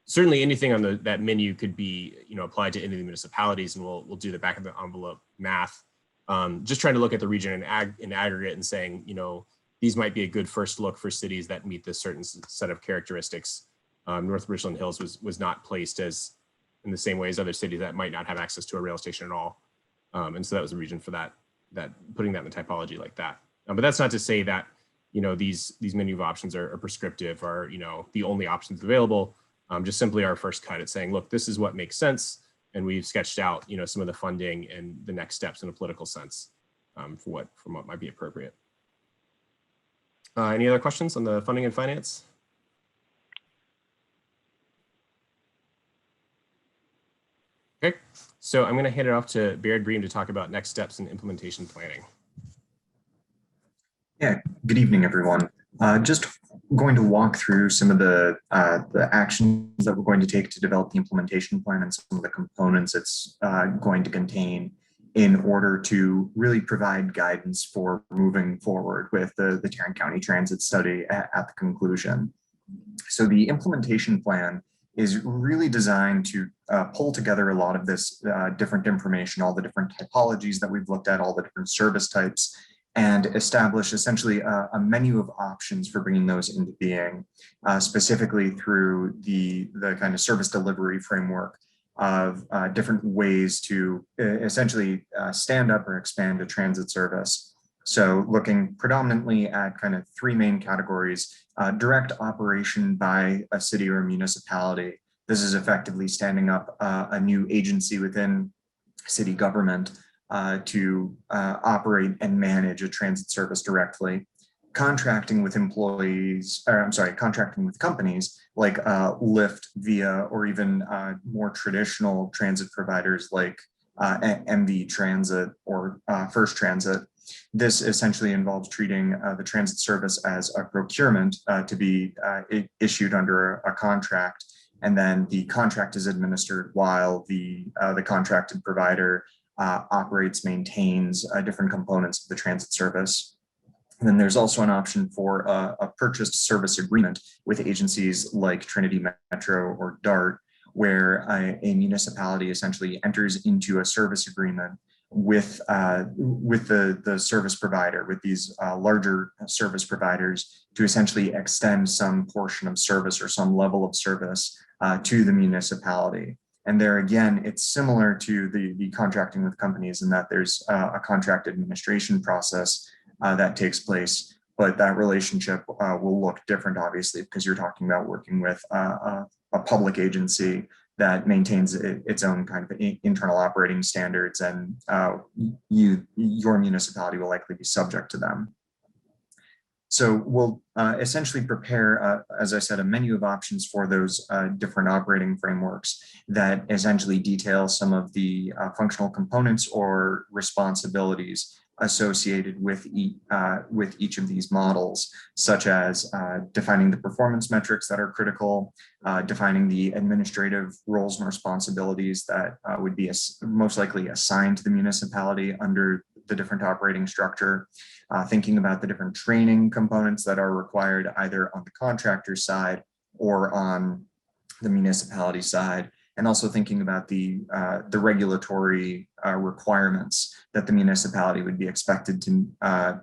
Speaker 3: certainly anything on that menu could be, you know, applied to any of the municipalities, and we'll do the back of the envelope math. Just trying to look at the region in aggregate and saying, you know, these might be a good first look for cities that meet this certain set of characteristics. North Richland Hills was not placed as in the same way as other cities that might not have access to a rail station at all. And so that was the reason for that putting that in the typology like that. But that's not to say that, you know, these menu of options are prescriptive or, you know, the only options available. Just simply our first cut at saying, look, this is what makes sense. And we've sketched out, you know, some of the funding and the next steps in a political sense from what might be appropriate. Any other questions on the funding and finance? Okay, so I'm going to hand it off to Baird Bream to talk about next steps in implementation planning.
Speaker 7: Yeah, good evening, everyone. Just going to walk through some of the actions that we're going to take to develop the implementation plan and some of the components it's going to contain in order to really provide guidance for moving forward with the Tarrant County Transit Study at the conclusion. So the implementation plan is really designed to pull together a lot of this different information, all the different typologies that we've looked at, all the different service types, and establish essentially a menu of options for bringing those into being, specifically through the kind of service delivery framework of different ways to essentially stand up or expand a transit service. So looking predominantly at kind of three main categories: direct operation by a city or a municipality. This is effectively standing up a new agency within city government to operate and manage a transit service directly. Contracting with contracting with companies like Lyft, Via, or even more traditional transit providers like MV Transit or First Transit. This essentially involves treating the transit service as a procurement to be issued under a contract, and then the contract is administered while the contracted provider operates, maintains different components of the transit service. And then there's also an option for a purchased service agreement with agencies like Trinity Metro or DART, where a municipality essentially enters into a service agreement with the service provider, with these larger service providers, to essentially extend some portion of service or some level of service to the municipality. And there again, it's similar to the contracting with companies in that there's a contract administration process that takes place, but that relationship will look different, obviously, because you're talking about working with a public agency that maintains its own kind of internal operating standards, and your municipality will likely be subject to them. So we'll essentially prepare, as I said, a menu of options for those different operating frameworks that essentially detail some of the functional components or responsibilities associated with each of these models, such as defining the performance metrics that are critical, defining the administrative roles and responsibilities that would be most likely assigned to the municipality under the different operating structure, thinking about the different training components that are required either on the contractor side or on the municipality side, and also thinking about the regulatory requirements that the municipality would be expected to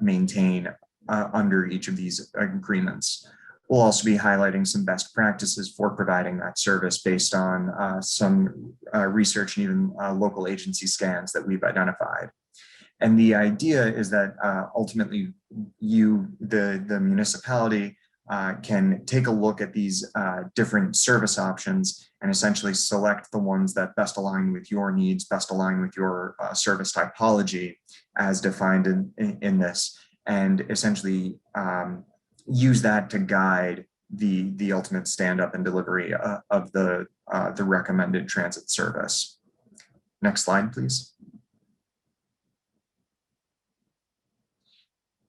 Speaker 7: maintain under each of these agreements. We'll also be highlighting some best practices for providing that service based on some research and even local agency scans that we've identified. And the idea is that ultimately the municipality, can take a look at these different service options and essentially select the ones that best align with your needs, best align with your service typology as defined in this, and essentially use that to guide the ultimate stand-up and delivery of the recommended transit service. Next slide, please.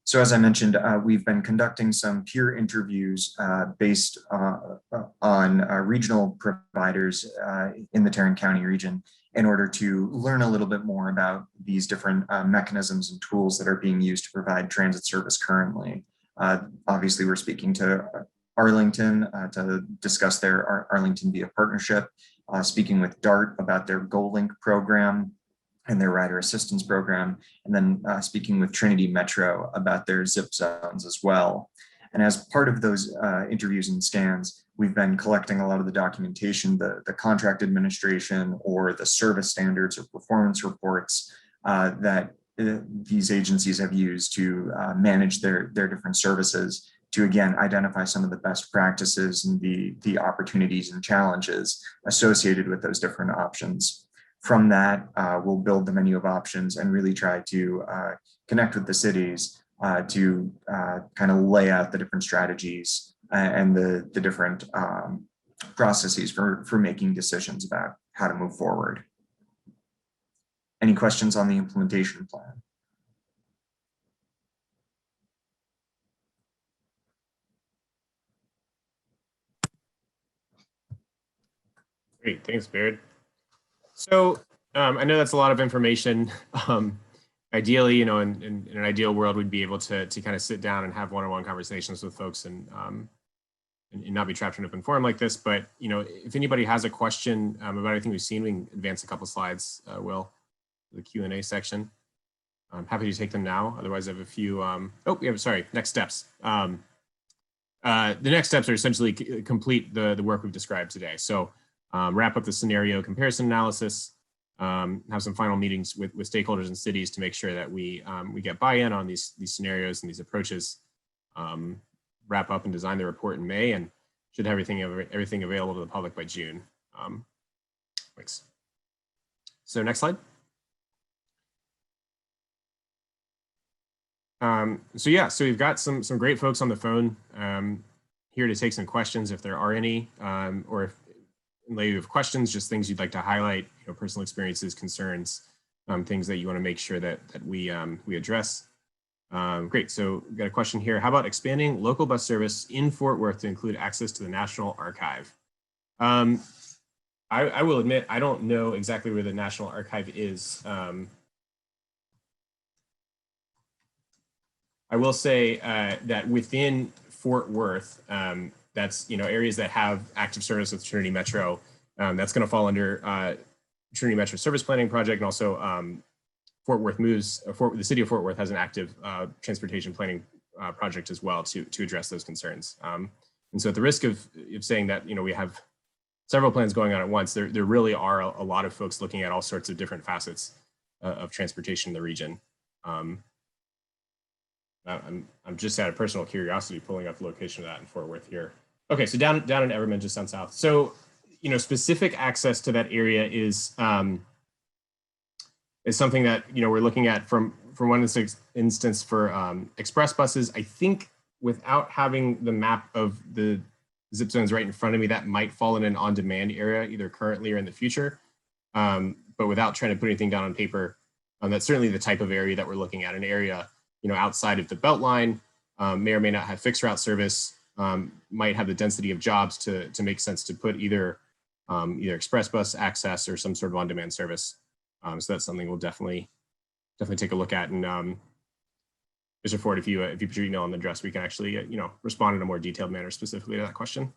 Speaker 7: So as I mentioned, we've been conducting some peer interviews based on regional providers in the Tarrant County region in order to learn a little bit more about these different mechanisms and tools that are being used to provide transit service currently. Obviously, we're speaking to Arlington to discuss their Arlington Via partnership, speaking with DART about their GoLink program and their rider assistance program, and then speaking with Trinity Metro about their zip zones as well. And as part of those interviews and scans, we've been collecting a lot of the documentation, the contract administration or the service standards or performance reports that these agencies have used to manage their different services, to again identify some of the best practices and the opportunities and challenges associated with those different options. From that, we'll build the menu of options and really try to connect with the cities to kind of lay out the different strategies and the different processes for making decisions about how to move forward. Any questions on the implementation plan?
Speaker 3: Great, thanks, Baird. So I know that's a lot of information. Ideally, you know, in an ideal world, we'd be able to kind of sit down and have one-on-one conversations with folks and not be trapped in an open forum like this. But, you know, if anybody has a question about anything we've seen, we can advance a couple slides, Will, the Q&A section. I'm happy to take them now. Otherwise, I have a few, next steps. The next steps are essentially complete the work we've described today. So wrap up the scenario comparison analysis, have some final meetings with stakeholders and cities to make sure that we get buy-in on these scenarios and these approaches, wrap up and design the report in May, and should have everything available to the public by June. Thanks. So next slide. So we've got some great folks on the phone here to take some questions if there are any, or if you have questions, just things you'd like to highlight, you know, personal experiences, concerns, things that you want to make sure that we address. Great. So we've got a question here. How about expanding local bus service in Fort Worth to include access to the National Archive? I will admit I don't know exactly where the National Archive is. I will say that within Fort Worth, that's, you know, areas that have active service with Trinity Metro. That's going to fall under Trinity Metro Service Planning Project, and also Fort Worth moves. The city of Fort Worth has an active transportation planning project as well to address those concerns. And so, at the risk of saying that, you know, we have several plans going on at once, there really are a lot of folks looking at all sorts of different facets of transportation in the region. I'm just out of personal curiosity pulling up the location of that in Fort Worth here. Okay, so down in Everman, just down south. So, you know, specific access to that area is something that, you know, we're looking at from one instance for express buses. I think without having the map of the zip zones right in front of me, that might fall in an on-demand area, either currently or in the future. But without trying to put anything down on paper, that's certainly the type of area that we're looking at. An area, you know, outside of the Beltline, may or may not have fixed route service, might have the density of jobs to make sense to put either express bus access or some sort of on-demand service. So that's something we'll definitely take a look at. And Mr. Ford, if you put your email on the address, we can actually you know, respond in a more detailed manner specifically to that question.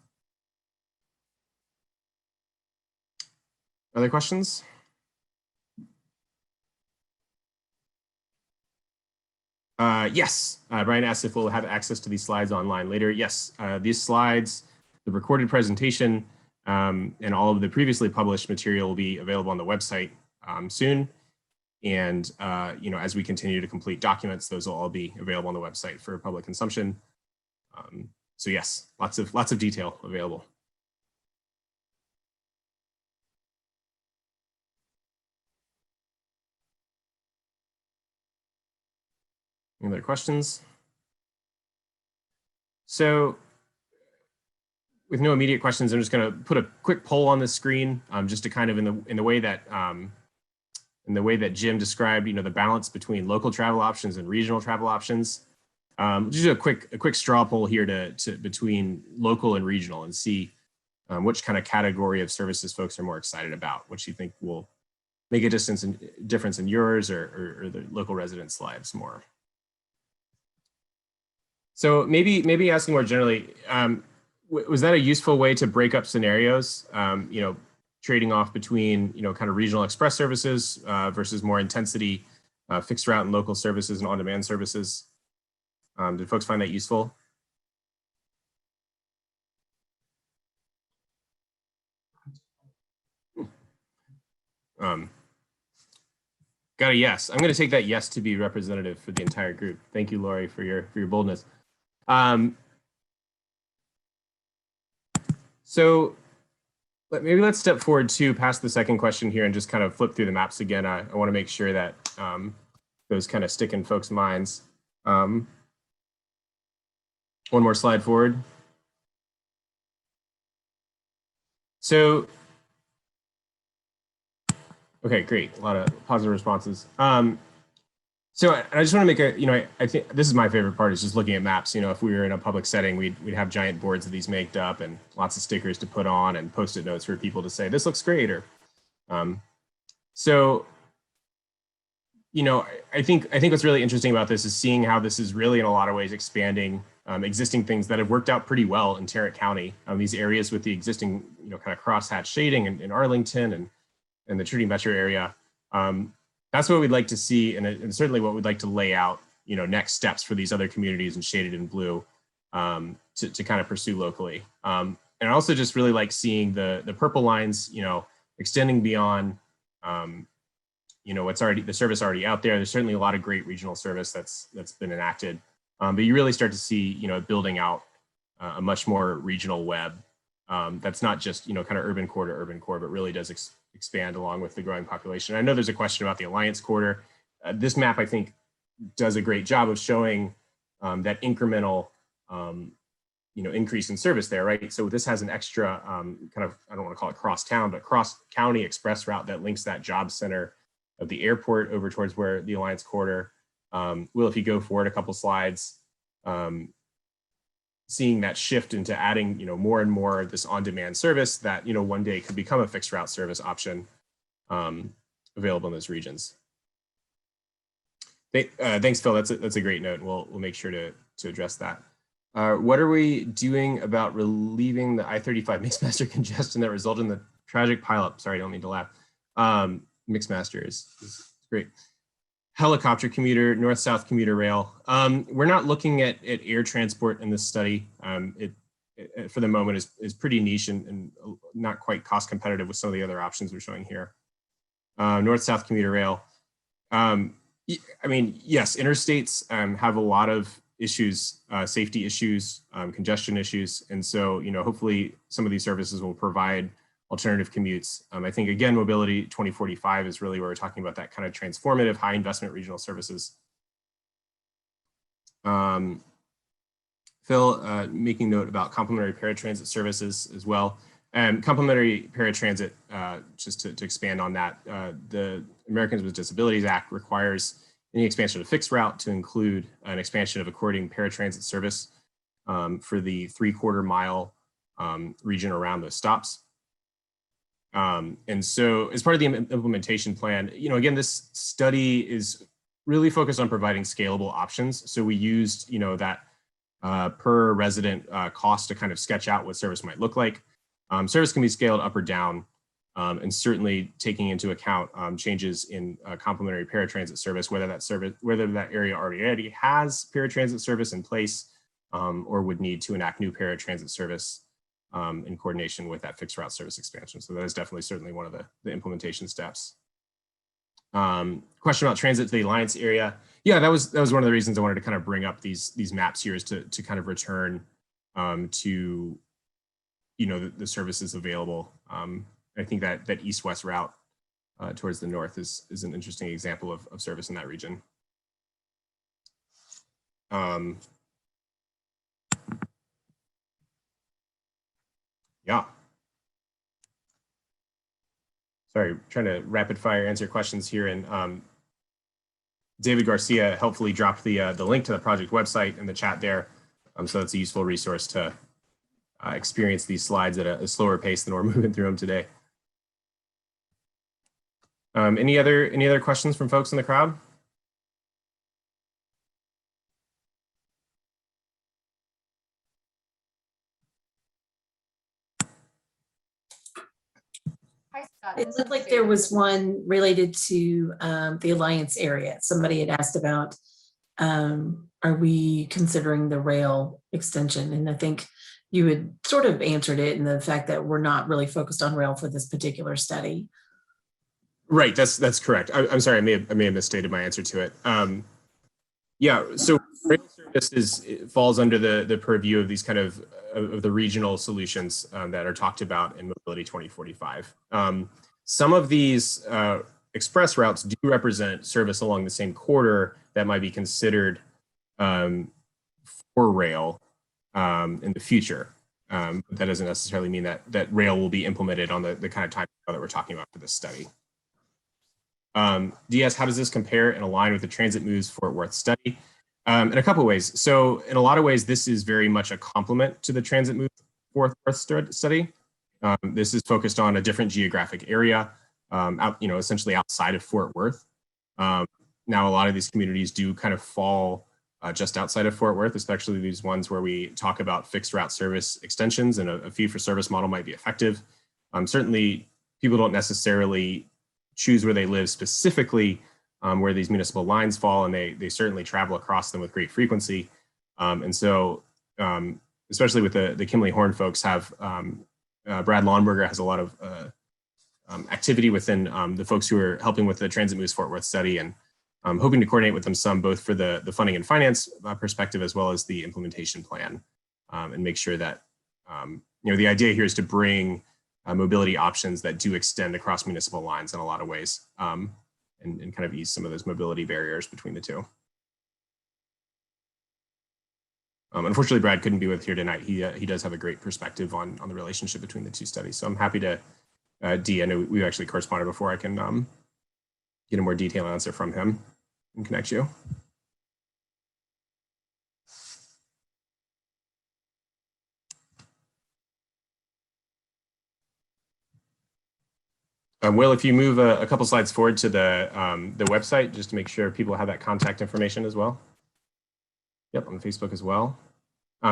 Speaker 3: Other questions? Yes, Brian asked if we'll have access to these slides online later. Yes, these slides, the recorded presentation, and all of the previously published material will be available on the website soon. And you know, as we continue to complete documents, those will all be available on the website for public consumption. So yes, lots of detail available. Any other questions? So with no immediate questions, I'm just going to put a quick poll on the screen, just to kind of in the way that Jim described, you know, the balance between local travel options and regional travel options. Just a quick straw poll here to between local and regional, and see which kind of category of services folks are more excited about, which you think will make a difference in yours or the local residents' lives more. So maybe asking more generally, was that a useful way to break up scenarios? You know, trading off between, you know, kind of regional express services versus more intensity fixed route and local services and on-demand services. Did folks find that useful? Got a yes. I'm going to take that yes to be representative for the entire group. Thank you, Lori, for your boldness. So maybe let's step forward to past the second question here and just kind of flip through the maps again. I want to make sure that those kind of stick in folks' minds. One more slide forward. So, okay, great. A lot of positive responses. So I just want to make a, you know, I think this is my favorite part, is just looking at maps. You know, if we were in a public setting, we'd have giant boards of these made up and lots of stickers to put on and Post-it notes for people to say, this looks great, or so, you know, I think what's really interesting about this is seeing how this is really in a lot of ways expanding existing things that have worked out pretty well in Tarrant County. These areas with the existing, you know, kind of crosshatch shading in Arlington and the Trudy Metro area. That's what we'd like to see, and certainly what we'd like to lay out, you know, next steps for these other communities and shaded in blue to kind of pursue locally. And I also just really like seeing the purple lines, you know, extending beyond, you know, the service already out there. There's certainly a lot of great regional service that's been enacted, but you really start to see, you know, building out a much more regional web that's not just, you know, kind of urban core to urban core, but really does expand along with the growing population. I know there's a question about the Alliance Corridor. This map, I think, does a great job of showing that incremental, you know, increase in service there, right? So this has an extra kind of, I don't want to call it cross town, but cross county express route that links that job center of the airport over towards where the Alliance Corridor. Will, if you go forward a couple slides, seeing that shift into adding, you know, more and more of this on-demand service that, you know, one day could become a fixed route service option available in those regions. Thanks, Phil. That's a great note. We'll make sure to address that. What are we doing about relieving the I-35 Mixmaster congestion that resulted in the tragic pileup? Sorry, I don't mean to laugh. Mixmaster is great. Helicopter commuter, north-south commuter rail. We're not looking at air transport in this study. It for the moment is pretty niche and not quite cost competitive with some of the other options we're showing here. North-south commuter rail. I mean, yes, interstates have a lot of issues, safety issues, congestion issues. And so, you know, hopefully some of these services will provide alternative commutes. I think, again, Mobility 2045 is really where we're talking about that kind of transformative high investment regional services. Phil, making note about complementary paratransit services as well. Complementary paratransit, just to expand on that, the Americans with Disabilities Act requires any expansion of fixed route to include an expansion of according paratransit service for the 3/4 mile region around those stops. And so as part of the implementation plan, you know, again, this study is really focused on providing scalable options. So we used, you know, that per resident cost to kind of sketch out what service might look like. Service can be scaled up or down, and certainly taking into account changes in complementary paratransit service, whether that area already has paratransit service in place, or would need to enact new paratransit service in coordination with that fixed route service expansion. So that is definitely certainly one of the implementation steps. Question about transit to the Alliance area. Yeah, that was one of the reasons I wanted to kind of bring up these maps here, is to kind of return to, you know, the services available. I think that east-west route towards the north is an interesting example of service in that region. Yeah. Sorry, trying to rapid fire answer questions here. And David Garcia helpfully dropped the link to the project website in the chat there. So that's a useful resource to experience these slides at a slower pace than we're moving through them today. Any other questions from folks in the crowd?
Speaker 8: Hi, Scott.
Speaker 2: It looked like there was one related to the Alliance area. Somebody had asked about, are we considering the rail extension? And I think you had sort of answered it in the fact that we're not really focused on rail for this particular study.
Speaker 3: Right, that's correct. I'm sorry, I may have misstated my answer to it. Yeah, so rail service falls under the purview of these kind of the regional solutions that are talked about in Mobility 2045. Some of these express routes do represent service along the same corridor that might be considered for rail in the future. But that doesn't necessarily mean that rail will be implemented on the kind of time that we're talking about for this study. DS, how does this compare and align with the Transit Moves Fort Worth study? In a couple of ways. So in a lot of ways, this is very much a complement to the Transit Moves Fort Worth study. This is focused on a different geographic area, essentially outside of Fort Worth. Now, a lot of these communities do kind of fall just outside of Fort Worth, especially these ones where we talk about fixed route service extensions, and a fee for service model might be effective. Certainly, people don't necessarily choose where they live specifically where these municipal lines fall, and they certainly travel across them with great frequency. And so, especially with the Kimley Horn folks, have Brad Lawnberger has a lot of activity within the folks who are helping with the Transit Moves Fort Worth study, and hoping to coordinate with them some, both for the funding and finance perspective, as well as the implementation plan, and make sure that, the idea here is to bring mobility options that do extend across municipal lines in a lot of ways, and kind of ease some of those mobility barriers between the two. Unfortunately, Brad couldn't be with here tonight. He does have a great perspective on the relationship between the two studies. So I'm happy to, Dee, I know we've actually corresponded before. I can get a more detailed answer from him and connect you. Will, if you move a couple slides forward to the website, just to make sure people have that contact information as well. Yep, on Facebook as well.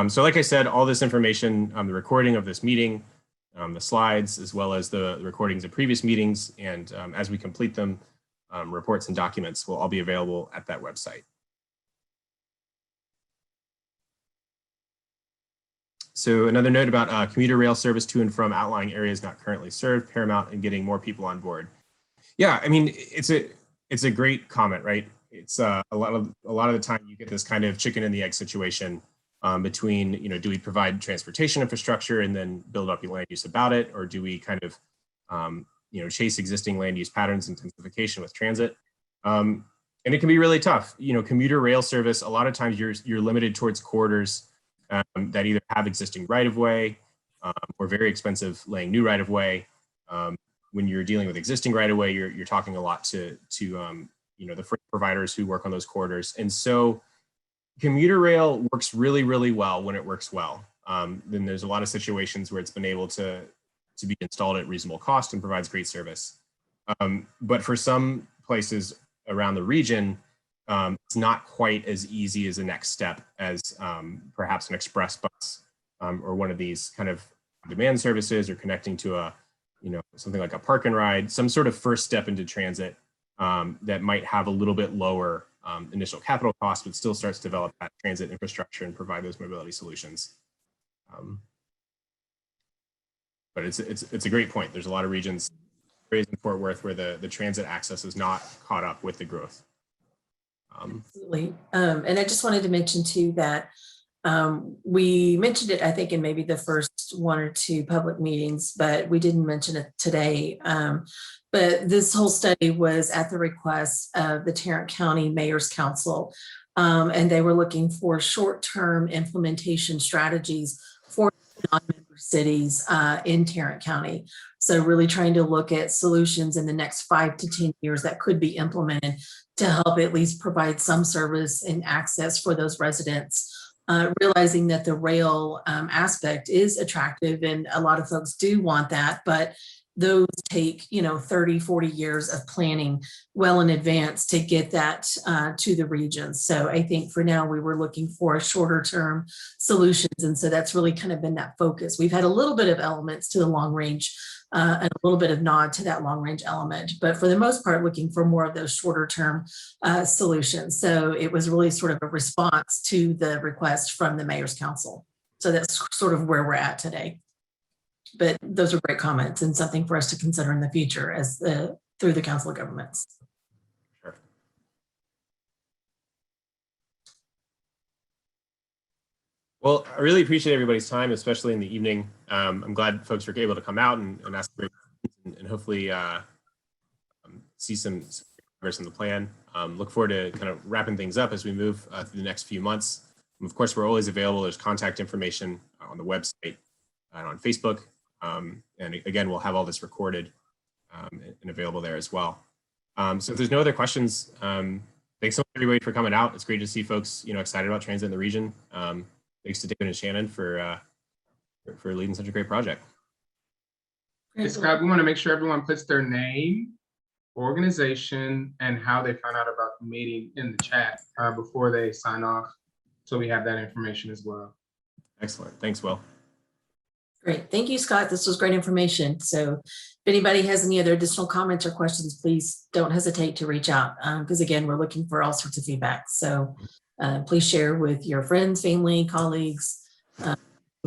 Speaker 3: So like I said, all this information, the recording of this meeting, the slides, as well as the recordings of previous meetings, and as we complete them, reports and documents will all be available at that website. So another note about commuter rail service to and from outlying areas not currently served, paramount in getting more people on board. Yeah, I mean, it's a great comment, right? It's a lot of the time you get this kind of chicken and the egg situation between, do we provide transportation infrastructure and then build up your land use about it, or do we kind of chase existing land use patterns, intensification with transit? And it can be really tough. Commuter rail service, a lot of times you're limited towards corridors that either have existing right-of-way or very expensive laying new right-of-way. When you're dealing with existing right-of-way, you're talking a lot to the freight providers who work on those corridors. And so commuter rail works really, really well when it works well. Then there's a lot of situations where it's been able to be installed at reasonable cost and provides great service. But for some places around the region, it's not quite as easy as a next step as perhaps an express bus or one of these kind of demand services, or connecting to something like a park and ride, some sort of first step into transit that might have a little bit lower initial capital cost, but still starts to develop that transit infrastructure and provide those mobility solutions. But it's a great point. There's a lot of regions, in Fort Worth, where the transit access is not caught up with the growth.
Speaker 2: Absolutely. And I just wanted to mention too that we mentioned it, I think, in maybe the first one or two public meetings, but we didn't mention it today. But this whole study was at the request of the Tarrant County Mayor's Council, and they were looking for short-term implementation strategies for non-member cities in Tarrant County. So really trying to look at solutions in the next 5 to 10 years that could be implemented to help at least provide some service and access for those residents. Realizing that the rail aspect is attractive and a lot of folks do want that, but those take 30, 40 years of planning well in advance to get that to the region. So I think for now we were looking for shorter term solutions, and so that's really kind of been that focus. We've had a little bit of elements to the long range and a little bit of nod to that long range element, but for the most part looking for more of those shorter term solutions. So it was really sort of a response to the request from the Mayor's Council. So that's sort of where we're at today. But those are great comments and something for us to consider in the future as through the Council of Governments.
Speaker 3: Sure. Well, I really appreciate everybody's time, especially in the evening. I'm glad folks were able to come out and ask great questions and hopefully see some progress in the plan. Look forward to kind of wrapping things up as we move through the next few months. And of course, we're always available. There's contact information on the website and on Facebook. And again, we'll have all this recorded and available there as well. So if there's no other questions, thanks so much everybody for coming out. It's great to see folks, excited about transit in the region. Thanks to David and Shannon for leading such a great project.
Speaker 1: Hey, Scott, we want to make sure everyone puts their name, organization, and how they found out about the meeting in the chat before they sign off. So we have that information as well.
Speaker 3: Excellent. Thanks, Will.
Speaker 2: Great. Thank you, Scott. This was great information. So if anybody has any other additional comments or questions, please don't hesitate to reach out because again, we're looking for all sorts of feedback. So please share with your friends, family, colleagues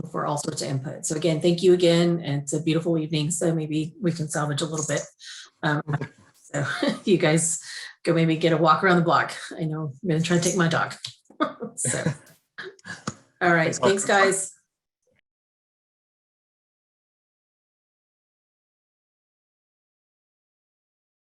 Speaker 2: for all sorts of input. So again, thank you again. And it's a beautiful evening. So maybe we can salvage a little bit. So you guys go maybe get a walk around the block. I know I'm going to try to take my dog. So, all right. Thanks, guys.